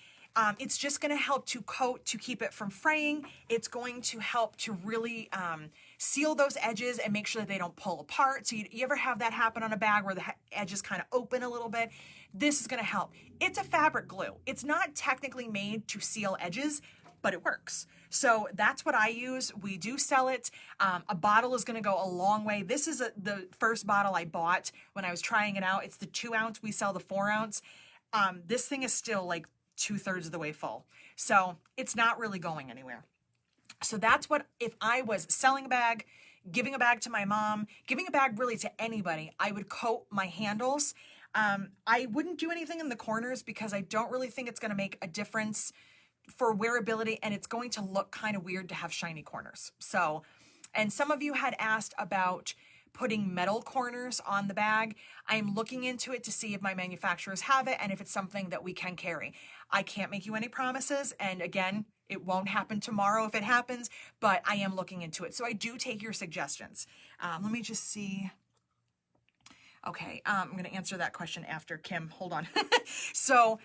it's just going to help to coat, to keep it from fraying. It's going to help to really seal those edges and make sure that they don't pull apart. So you ever have that happen on a bag where the edges kind of open a little bit? This is going to help. It's a fabric glue. It's not technically made to seal edges, but it works. So that's what I use. We do sell it. A bottle is going to go a long way. This is the first bottle I bought when I was trying it out. It's the 2 ounce. We sell the 4 ounce. This thing is still like 2/3 of the way full. So it's not really going anywhere. So that's what, if I was selling a bag, giving a bag to my mom, giving a bag really to anybody, I would coat my handles. I wouldn't do anything in the corners because I don't really think it's going to make a difference for wearability, and it's going to look kind of weird to have shiny corners. So, and some of you had asked about putting metal corners on the bag. I'm looking into it to see if my manufacturers have it and if it's something that we can carry. I can't make you any promises, and again, it won't happen tomorrow if it happens, but I am looking into it. So I do take your suggestions. Let me just see. Okay, I'm going to answer that question after Kim. Hold on. So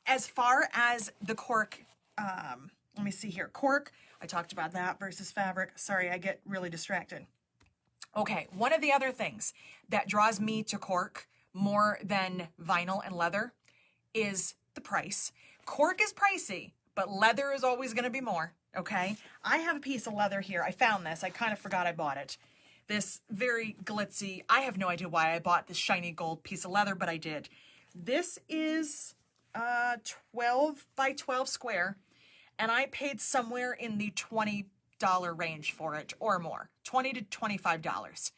as far as the cork, let me see here. Cork, I talked about that versus fabric. Sorry, I get really distracted. Okay, one of the other things that draws me to cork more than vinyl and leather is the price. Cork is pricey, but leather is always going to be more, okay? I have a piece of leather here. I found this. I kind of forgot I bought it. This very glitzy, I have no idea why I bought this shiny gold piece of leather, but I did. This is 12 by 12 square, and I paid somewhere in the $20 range for it or more, $20 to $25.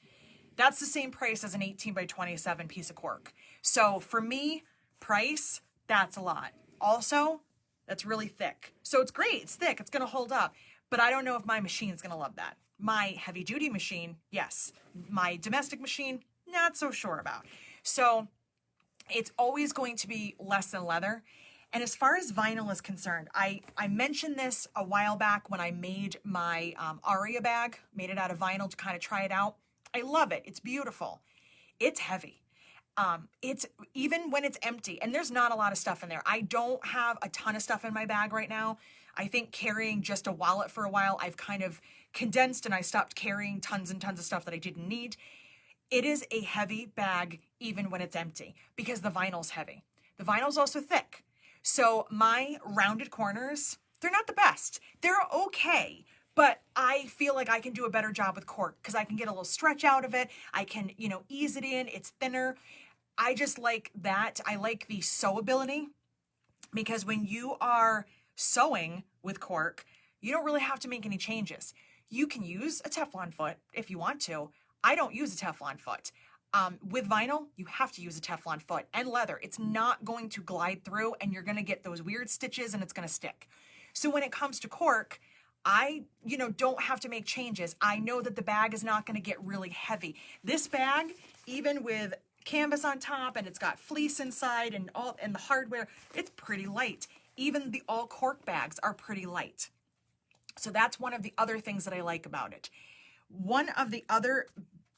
That's the same price as an 18 by 27 piece of cork. So for me, price, that's a lot. Also, that's really thick. So it's great, it's thick, it's gonna hold up, but I don't know if my machine's gonna love that. My heavy duty machine, yes. My domestic machine, not so sure about. So it's always going to be less than leather. And as far as vinyl is concerned, I mentioned this a while back when I made my Aria bag, made it out of vinyl to kind of try it out. I love it. It's beautiful. It's heavy. It's even when it's empty, and there's not a lot of stuff in there. I don't have a ton of stuff in my bag right now. I think carrying just a wallet for a while, I've kind of condensed and I stopped carrying tons and tons of stuff that I didn't need. It is a heavy bag even when it's empty because the vinyl's heavy. The vinyl's also thick. So my rounded corners, they're not the best. They're okay, but I feel like I can do a better job with cork because I can get a little stretch out of it. I can, ease it in. It's thinner. I just like that. I like the sewability because when you are sewing with cork, you don't really have to make any changes. You can use a Teflon foot if you want to. I don't use a Teflon foot. With vinyl, you have to use a Teflon foot and leather. It's not going to glide through and you're going to get those weird stitches and it's going to stick. So when it comes to cork, I, don't have to make changes. I know that the bag is not going to get really heavy. This bag, even with canvas on top and it's got fleece inside and the hardware, it's pretty light. Even the all cork bags are pretty light. So that's one of the other things that I like about it. One of the other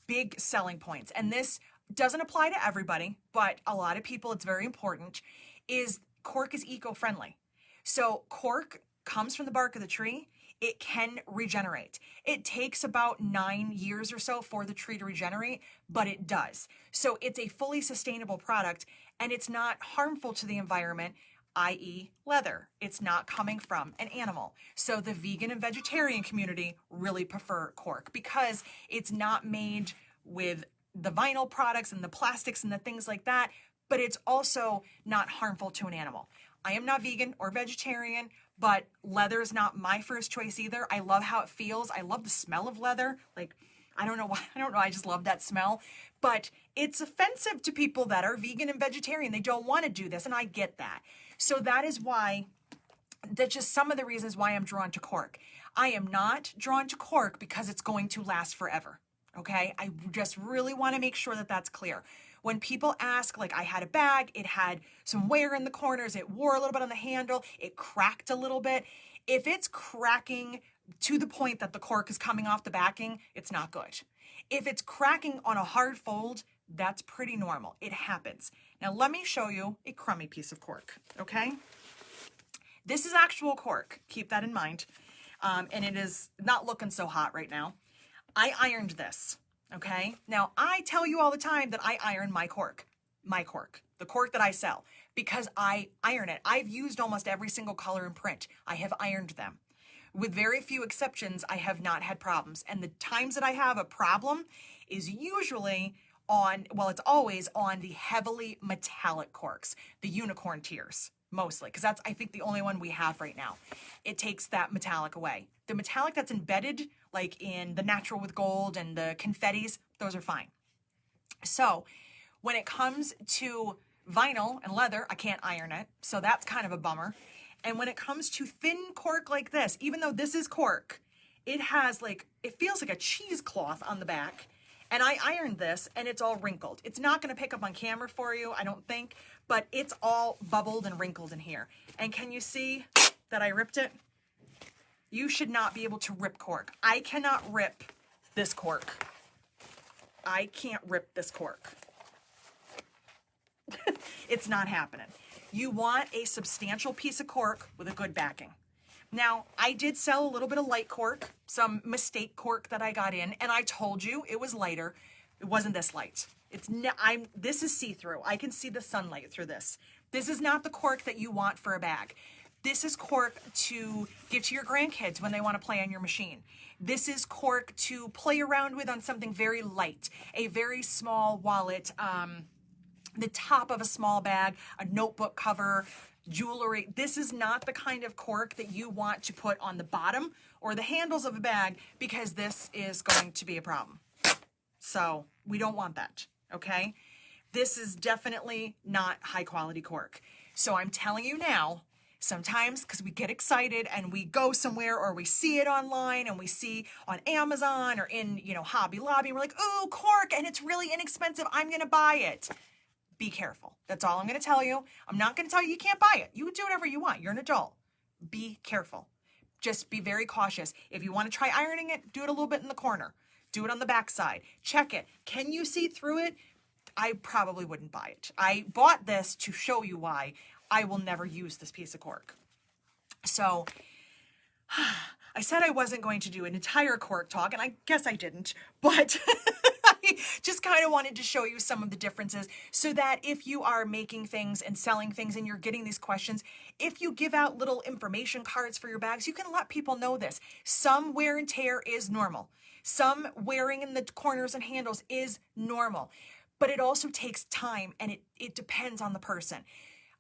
big selling points, and this doesn't apply to everybody, but a lot of people, it's very important, is cork is eco-friendly. So cork comes from the bark of the tree. It can regenerate. It takes about 9 years or so for the tree to regenerate, but it does. So it's a fully sustainable product and it's not harmful to the environment, i.e. leather. It's not coming from an animal. So the vegan and vegetarian community really prefer cork because it's not made with the vinyl products and the plastics and the things like that, but it's also not harmful to an animal. I am not vegan or vegetarian, but leather is not my first choice either. I love how it feels. I love the smell of leather. I don't know why. I just love that smell. But it's offensive to people that are vegan and vegetarian. They don't want to do this, and I get that. So that is why, that's just some of the reasons why I'm drawn to cork. I am not drawn to cork because it's going to last forever, okay? I just really want to make sure that that's clear. When people ask, I had a bag, it had some wear in the corners, it wore a little bit on the handle, it cracked a little bit. If it's cracking to the point that the cork is coming off the backing, it's not good. If it's cracking on a hard fold, that's pretty normal. It happens. Now let me show you a crummy piece of cork, okay? This is actual cork. Keep that in mind. And it is not looking so hot right now. I ironed this, okay? Now I tell you all the time that I iron my cork, the cork that I sell, because I iron it. I've used almost every single color and print. I have ironed them. With very few exceptions, I have not had problems. And the times that I have a problem is usually it's always on the heavily metallic corks, the unicorn tiers, mostly, because that's, I think, the only one we have right now. It takes that metallic away. The metallic that's embedded, like in the natural with gold and the confettis, those are fine. So when it comes to vinyl and leather, I can't iron it, so that's kind of a bummer. And when it comes to thin cork like this, even though this is cork, it has it feels like a cheesecloth on the back. And I ironed this and it's all wrinkled. It's not going to pick up on camera for you, I don't think, but it's all bubbled and wrinkled in here. And can you see that I ripped it? You should not be able to rip cork. I cannot rip this cork. I can't rip this cork. It's not happening. You want a substantial piece of cork with a good backing. Now, I did sell a little bit of light cork, some mistake cork that I got in, and I told you it was lighter. It wasn't this light. This is see-through. I can see the sunlight through this. This is not the cork that you want for a bag. This is cork to give to your grandkids when they want to play on your machine. This is cork to play around with on something very light, a very small wallet, the top of a small bag, a notebook cover, jewelry. This is not the kind of cork that you want to put on the bottom or the handles of a bag because this is going to be a problem. So we don't want that, okay? This is definitely not high quality cork. So I'm telling you now, Sometimes because we get excited and we go somewhere or we see it online and we see on Amazon or in, Hobby Lobby, we're like, oh, cork, and it's really inexpensive. I'm going to buy it. Be careful. That's all I'm going to tell you. I'm not going to tell you can't buy it. You can do whatever you want. You're an adult. Be careful. Just be very cautious. If you want to try ironing it, do it a little bit in the corner. Do it on the back side. Check it. Can you see through it? I probably wouldn't buy it. I bought this to show you why I will never use this piece of cork. So I said I wasn't going to do an entire cork talk, and I guess I didn't, but I just kind of wanted to show you some of the differences so that if you are making things and selling things and you're getting these questions, if you give out little information cards for your bags, you can let people know this. Some wear and tear is normal. Some wearing in the corners and handles is normal, but it also takes time and it depends on the person.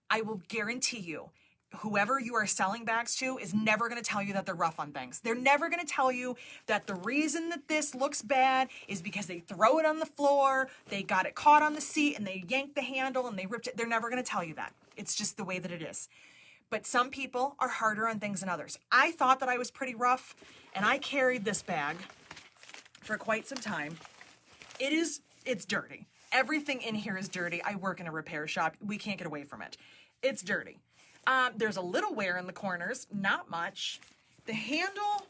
I will guarantee you, whoever you are selling bags to is never going to tell you that they're rough on things. They're never going to tell you that the reason that this looks bad is because they throw it on the floor, they got it caught on the seat, and they yanked the handle and they ripped it. They're never going to tell you that. It's just the way that it is. But some people are harder on things than others. I thought that I was pretty rough, and I carried this bag for quite some time. It's dirty. Everything in here is dirty. I work in a repair shop. We can't get away from it. It's dirty. There's a little wear in the corners, not much. The handle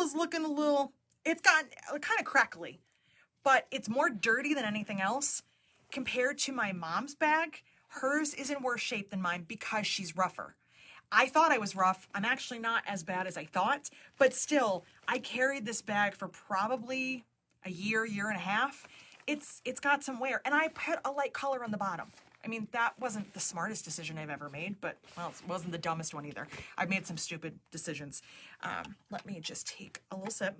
is looking a little, it's gotten kind of crackly, but it's more dirty than anything else. Compared to my mom's bag, hers is in worse shape than mine because she's rougher. I thought I was rough. I'm actually not as bad as I thought, but still, I carried this bag for probably a year and a half. It's got some wear, and I put a light color on the bottom. I mean, that wasn't the smartest decision I've ever made, but, well, it wasn't the dumbest one either. I've made some stupid decisions. Let me just take a little sip.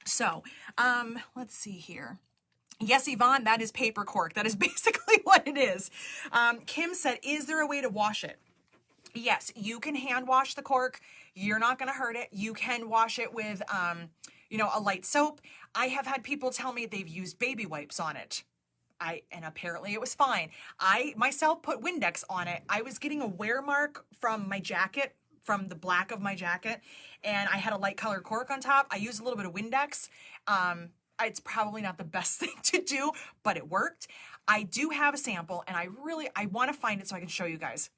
So, let's see here. Yes, Yvonne, that is paper cork. That is basically what it is. Kim said, is there a way to wash it? Yes, you can hand wash the cork. You're not going to hurt it. You can wash it with, a light soap. I have had people tell me they've used baby wipes on it. And apparently it was fine. I myself put Windex on it. I was getting a wear mark from my jacket, from the black of my jacket, and I had a light colored cork on top. I used a little bit of Windex. It's probably not the best thing to do, but it worked. I do have a sample, and I want to find it so I can show you guys.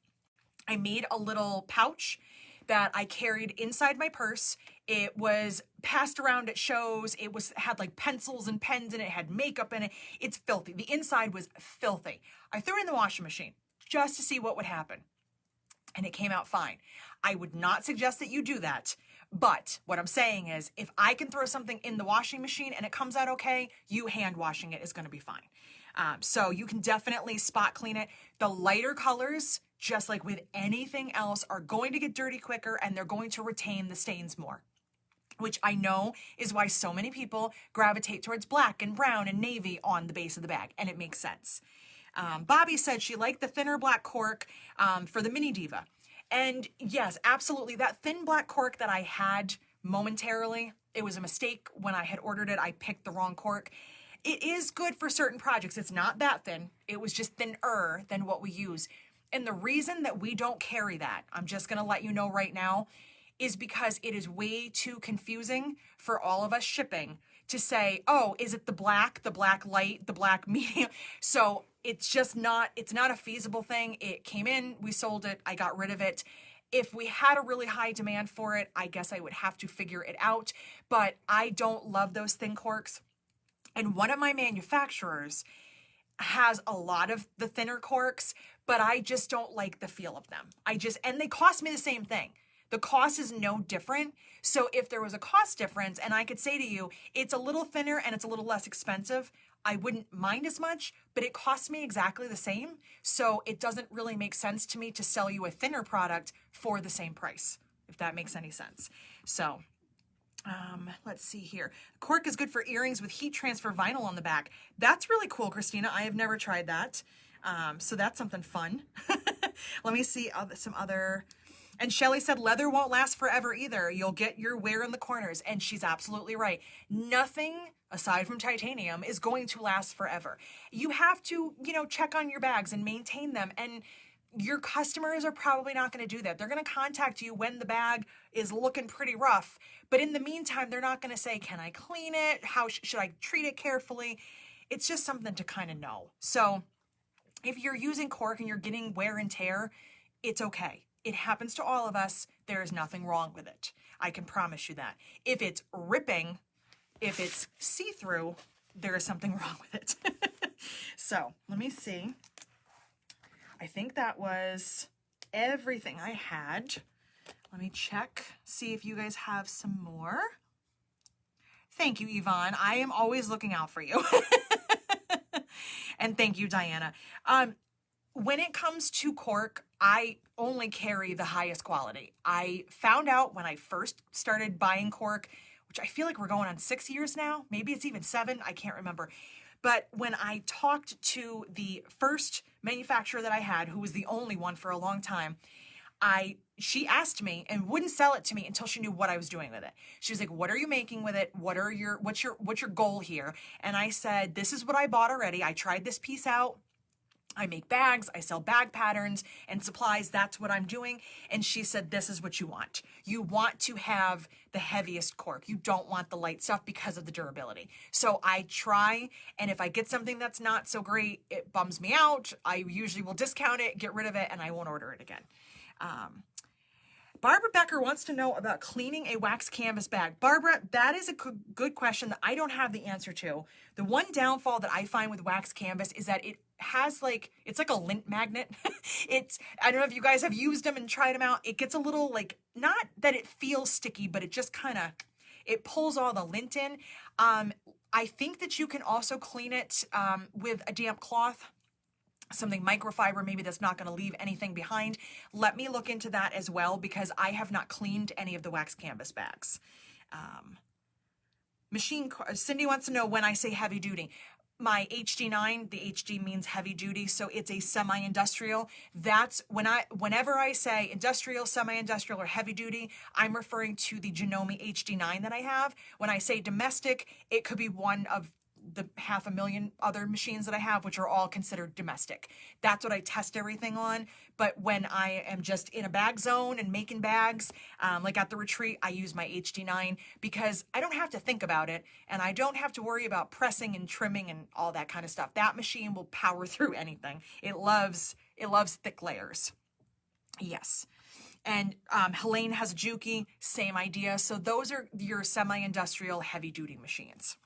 I made a little pouch that I carried inside my purse. It was passed around at shows. It had like pencils and pens in it. It had makeup in it. It's filthy. The inside was filthy. I threw it in the washing machine just to see what would happen. And it came out fine. I would not suggest that you do that. But what I'm saying is, if I can throw something in the washing machine and it comes out okay, you hand washing it is going to be fine. So you can definitely spot clean it. The lighter colors, just like with anything else, are going to get dirty quicker and they're going to retain the stains more, which I know is why so many people gravitate towards black and brown and navy on the base of the bag, and it makes sense. Bobby said she liked the thinner black cork for the Mini Diva. And yes, absolutely, that thin black cork that I had momentarily, it was a mistake when I had ordered it. I picked the wrong cork. It is good for certain projects. It's not that thin. It was just thinner than what we use. And the reason that we don't carry that, I'm just going to let you know right now, is because it is way too confusing for all of us shipping to say, oh, is it the black light, the black medium? So it's not a feasible thing. It came in, we sold it, I got rid of it. If we had a really high demand for it, I guess I would have to figure it out. But I don't love those thin corks. And one of my manufacturers has a lot of the thinner corks, but I just don't like the feel of them. And they cost me the same thing. The cost is no different. So if there was a cost difference and I could say to you, it's a little thinner and it's a little less expensive, I wouldn't mind as much, but it costs me exactly the same. So it doesn't really make sense to me to sell you a thinner product for the same price, if that makes any sense. So let's see here. Cork is good for earrings with heat transfer vinyl on the back. That's really cool, Christina. I have never tried that. So that's something fun. Let me see some other. And Shelly said leather won't last forever either. You'll get your wear in the corners. And she's absolutely right. Nothing aside from titanium, is going to last forever. You have to, check on your bags and maintain them. And your customers are probably not going to do that. They're going to contact you when the bag is looking pretty rough. But in the meantime, they're not going to say, can I clean it? How should I treat it carefully? It's just something to kind of know. So if you're using cork and you're getting wear and tear, it's okay. It happens to all of us. There is nothing wrong with it. I can promise you that. If it's ripping, if it's see-through, there is something wrong with it. So let me see. I think that was everything I had. Let me check, see if you guys have some more. Thank you, Yvonne. I am always looking out for you. And thank you, Diana. When it comes to cork, I only carry the highest quality. I found out when I first started buying cork, which I feel like we're going on 6 years now. Maybe it's even 7. I can't remember. But when I talked to the first manufacturer that I had, who was the only one for a long time, she asked me and wouldn't sell it to me until she knew what I was doing with it. She was like, what are you making with it? What's your goal here? And I said, this is what I bought already. I tried this piece out. I make bags, I sell bag patterns and supplies. That's what I'm doing. And she said, this is what you want. You want to have the heaviest cork. You don't want the light stuff because of the durability. So I try, and if I get something that's not so great, it bums me out. I usually will discount it, get rid of it, and I won't order it again. Barbara Becker wants to know about cleaning a wax canvas bag. Barbara, that is a good question that I don't have the answer to. The one downfall that I find with wax canvas is that it has it's like a lint magnet. I don't know if you guys have used them and tried them out. It gets a little not that it feels sticky, but it just it pulls all the lint in. I think that you can also clean it with a damp cloth. Something microfiber, maybe that's not going to leave anything behind. Let me look into that as well, because I have not cleaned any of the wax canvas bags. Cindy wants to know when I say heavy duty. My HD9, the HD means heavy duty, so it's a semi-industrial. That's whenever I say industrial, semi-industrial, or heavy duty, I'm referring to the Janome HD9 that I have. When I say domestic, it could be one of the 500,000 other machines that I have, which are all considered domestic. That's what I test everything on. But when I am just in a bag zone and making bags, like at the retreat, I use my HD9 because I don't have to think about it, and I don't have to worry about pressing and trimming and all that kind of stuff. That machine will power through anything. It loves thick layers. Yes. And Helene has a Juki, same idea. So those are your semi-industrial heavy-duty machines.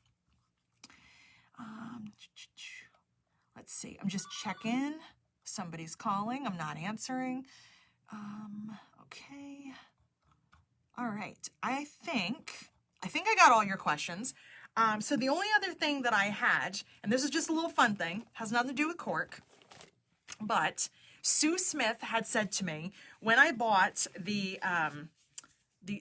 Let's see. I'm just checking. Somebody's calling. I'm not answering. Okay. All right. I think I got all your questions. So the only other thing that I had, and this is just a little fun thing, has nothing to do with cork, but Sue Smith had said to me when I bought the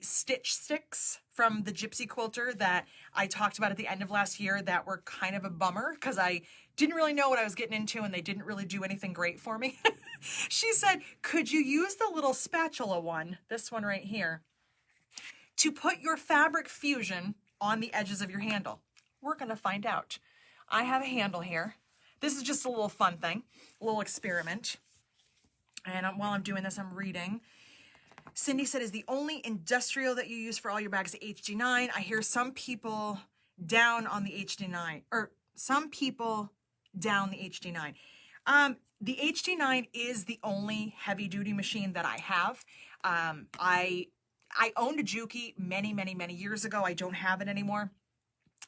stitch sticks from the Gypsy Quilter that I talked about at the end of last year that were kind of a bummer because I didn't really know what I was getting into and they didn't really do anything great for me. She said, could you use the little spatula one, this one right here, to put your fabric fusion on the edges of your handle? We're going to find out. I have a handle here. This is just a little fun thing, a little experiment. And while I'm doing this, I'm reading. Cindy said, is the only industrial that you use for all your bags the HD9? I hear some people down on the HD9, or some people down the HD9. The HD9 is the only heavy duty machine that I have. I owned a Juki many years ago. I don't have it anymore.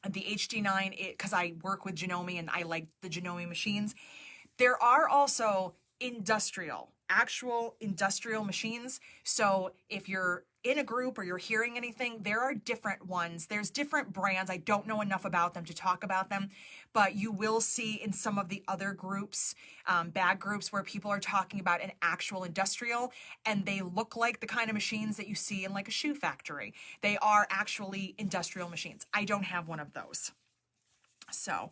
The HD9, because I work with Janome and I like the Janome machines. There are also actual industrial machines. So if you're in a group or you're hearing anything, there are different ones. There's different brands. I don't know enough about them to talk about them, but you will see in some of the other groups, bag groups, where people are talking about an actual industrial, and they look like the kind of machines that you see in like a shoe factory. They are actually industrial machines. I don't have one of those. So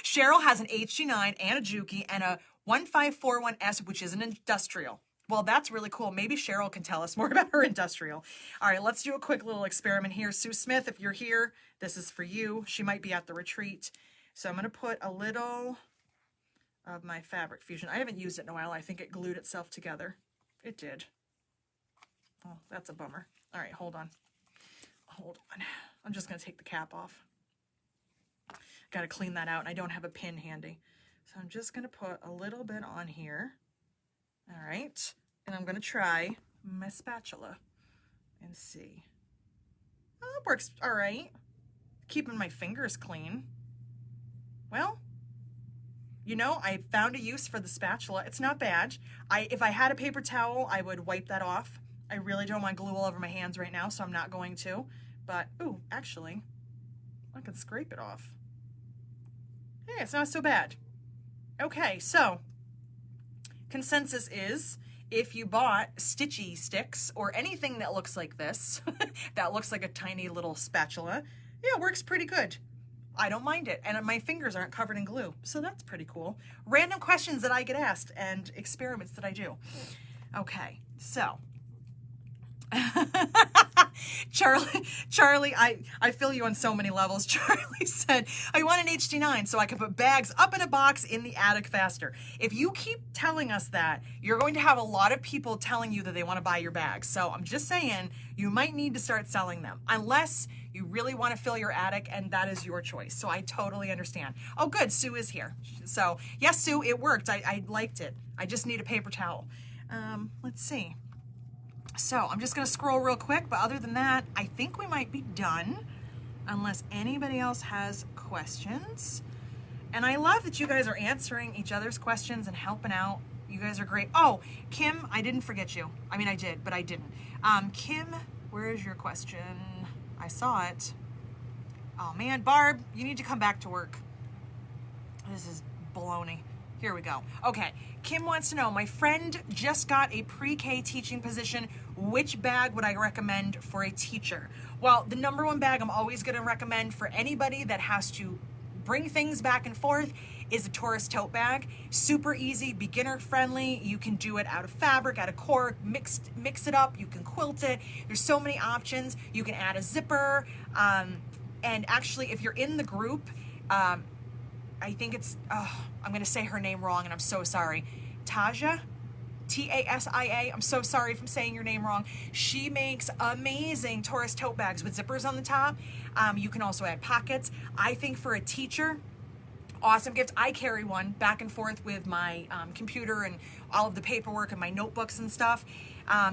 Cheryl has an HD9 and a Juki and a 1541S, which is an industrial. Well, that's really cool. Maybe Cheryl can tell us more about her industrial. All right, let's do a quick little experiment here. Sue Smith, if you're here, this is for you. She might be at the retreat. So I'm going to put a little of my fabric fusion. I haven't used it in a while. I think it glued itself together. It did. Oh, that's a bummer. All right, hold on. Hold on. I'm just going to take the cap off. Got to clean that out, and I don't have a pin handy. So I'm just going to put a little bit on here. All right. And I'm going to try my spatula and see. Oh, it works all right. Keeping my fingers clean. Well, you know, I found a use for the spatula. It's not bad. If I had a paper towel, I would wipe that off. I really don't want glue all over my hands right now, so I'm not going to. But, ooh, actually, I can scrape it off. Hey, it's not so bad. Okay, so consensus is if you bought stitchy sticks or anything that looks like this, that looks like a tiny little spatula, yeah, it works pretty good. I don't mind it, and my fingers aren't covered in glue, so that's pretty cool. Random questions that I get asked and experiments that I do. Okay, so Charlie, I feel you on so many levels. Charlie said, I want an HD9 so I can put bags up in a box in the attic faster. If you keep telling us that, you're going to have a lot of people telling you that they want to buy your bags. So I'm just saying, you might need to start selling them, unless you really want to fill your attic, and that is your choice. So I totally understand. Oh, good, Sue is here. So yes, Sue, it worked. I liked it. I just need a paper towel. Let's see. So I'm just going to scroll real quick, but other than that, I think we might be done unless anybody else has questions. And I love that you guys are answering each other's questions and helping out. You guys are great. Oh, Kim, I didn't forget you. I mean, I did, but I didn't. Kim, where is your question? I saw it. Oh man, Barb, you need to come back to work. This is baloney. Here we go. Okay, Kim wants to know, my friend just got a pre-K teaching position. Which bag would I recommend for a teacher? Well, the number one bag I'm always going to recommend for anybody that has to bring things back and forth is a tourist tote bag. Super easy, beginner friendly. You can do it out of fabric, out of cork, mix it up. You can quilt it. There's so many options. You can add a zipper. And actually, if you're in the group, I think it's, I'm going to say her name wrong, and I'm so sorry. Tasia? Tasia. I'm so sorry if I'm saying your name wrong. She makes amazing tourist tote bags with zippers on the top. You can also add pockets. I think for a teacher, awesome gift. I carry one back and forth with my computer and all of the paperwork and my notebooks and stuff.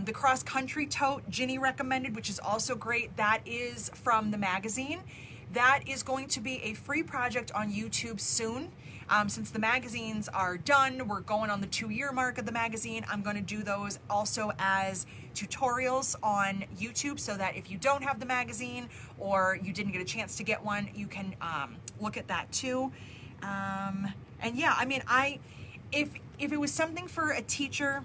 The cross-country tote Ginny recommended, which is also great, that is from the magazine. That is going to be a free project on YouTube soon. Since the magazines are done, we're going on the 2-year mark of the magazine. I'm going to do those also as tutorials on YouTube so that if you don't have the magazine or you didn't get a chance to get one, you can look at that too. And yeah, I mean, if it was something for a teacher,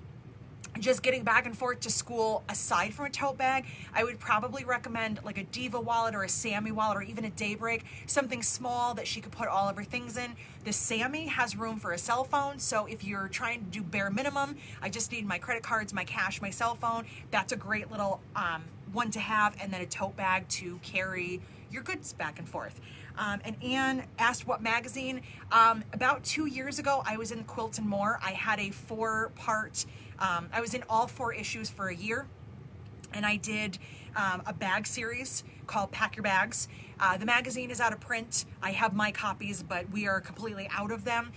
just getting back and forth to school aside from a tote bag, I would probably recommend like a Diva wallet or a Sammy wallet or even a Daybreak, something small that she could put all of her things in. The Sammy has room for a cell phone, so if you're trying to do bare minimum, I just need my credit cards, my cash, my cell phone, that's a great little one to have, and then a tote bag to carry your goods back and forth. And Anne asked what magazine. About 2 years ago, I was in Quilt and More. I had a 4-part, I was in all 4 issues for a year, and I did a bag series called Pack Your Bags. The magazine is out of print. I have my copies, but we are completely out of them.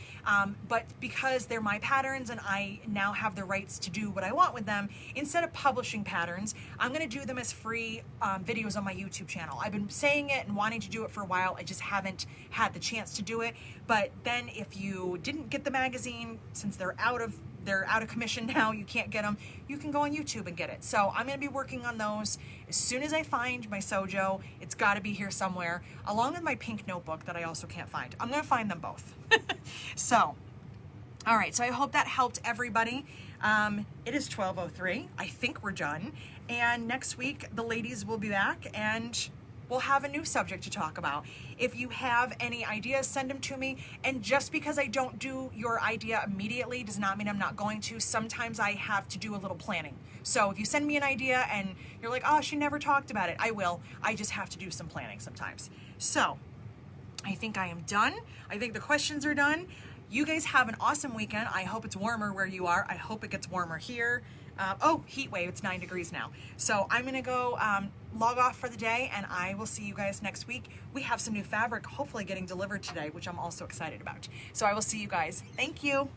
But because they're my patterns and I now have the rights to do what I want with them, instead of publishing patterns, I'm going to do them as free videos on my YouTube channel. I've been saying it and wanting to do it for a while. I just haven't had the chance to do it. But then if you didn't get the magazine, since they're out of commission now, you can't get them, you can go on YouTube and get it. So I'm going to be working on those. As soon as I find my Sojo, it's got to be here somewhere, along with my pink notebook that I also can't find. I'm going to find them both. So, all right, so I hope that helped everybody. It is 12:03. I think we're done. And next week, the ladies will be back, and we'll have a new subject to talk about. If you have any ideas, send them to me. And just because I don't do your idea immediately does not mean I'm not going to. Sometimes I have to do a little planning. So if you send me an idea and you're like, oh, she never talked about it, I will. I just have to do some planning sometimes. So I think I am done. I think the questions are done. You guys have an awesome weekend. I hope it's warmer where you are. I hope it gets warmer here. Oh, heat wave, it's 9 degrees now. So I'm gonna go log off for the day, and I will see you guys next week. We have some new fabric hopefully getting delivered today, which I'm also excited about. So I will see you guys. Thank you.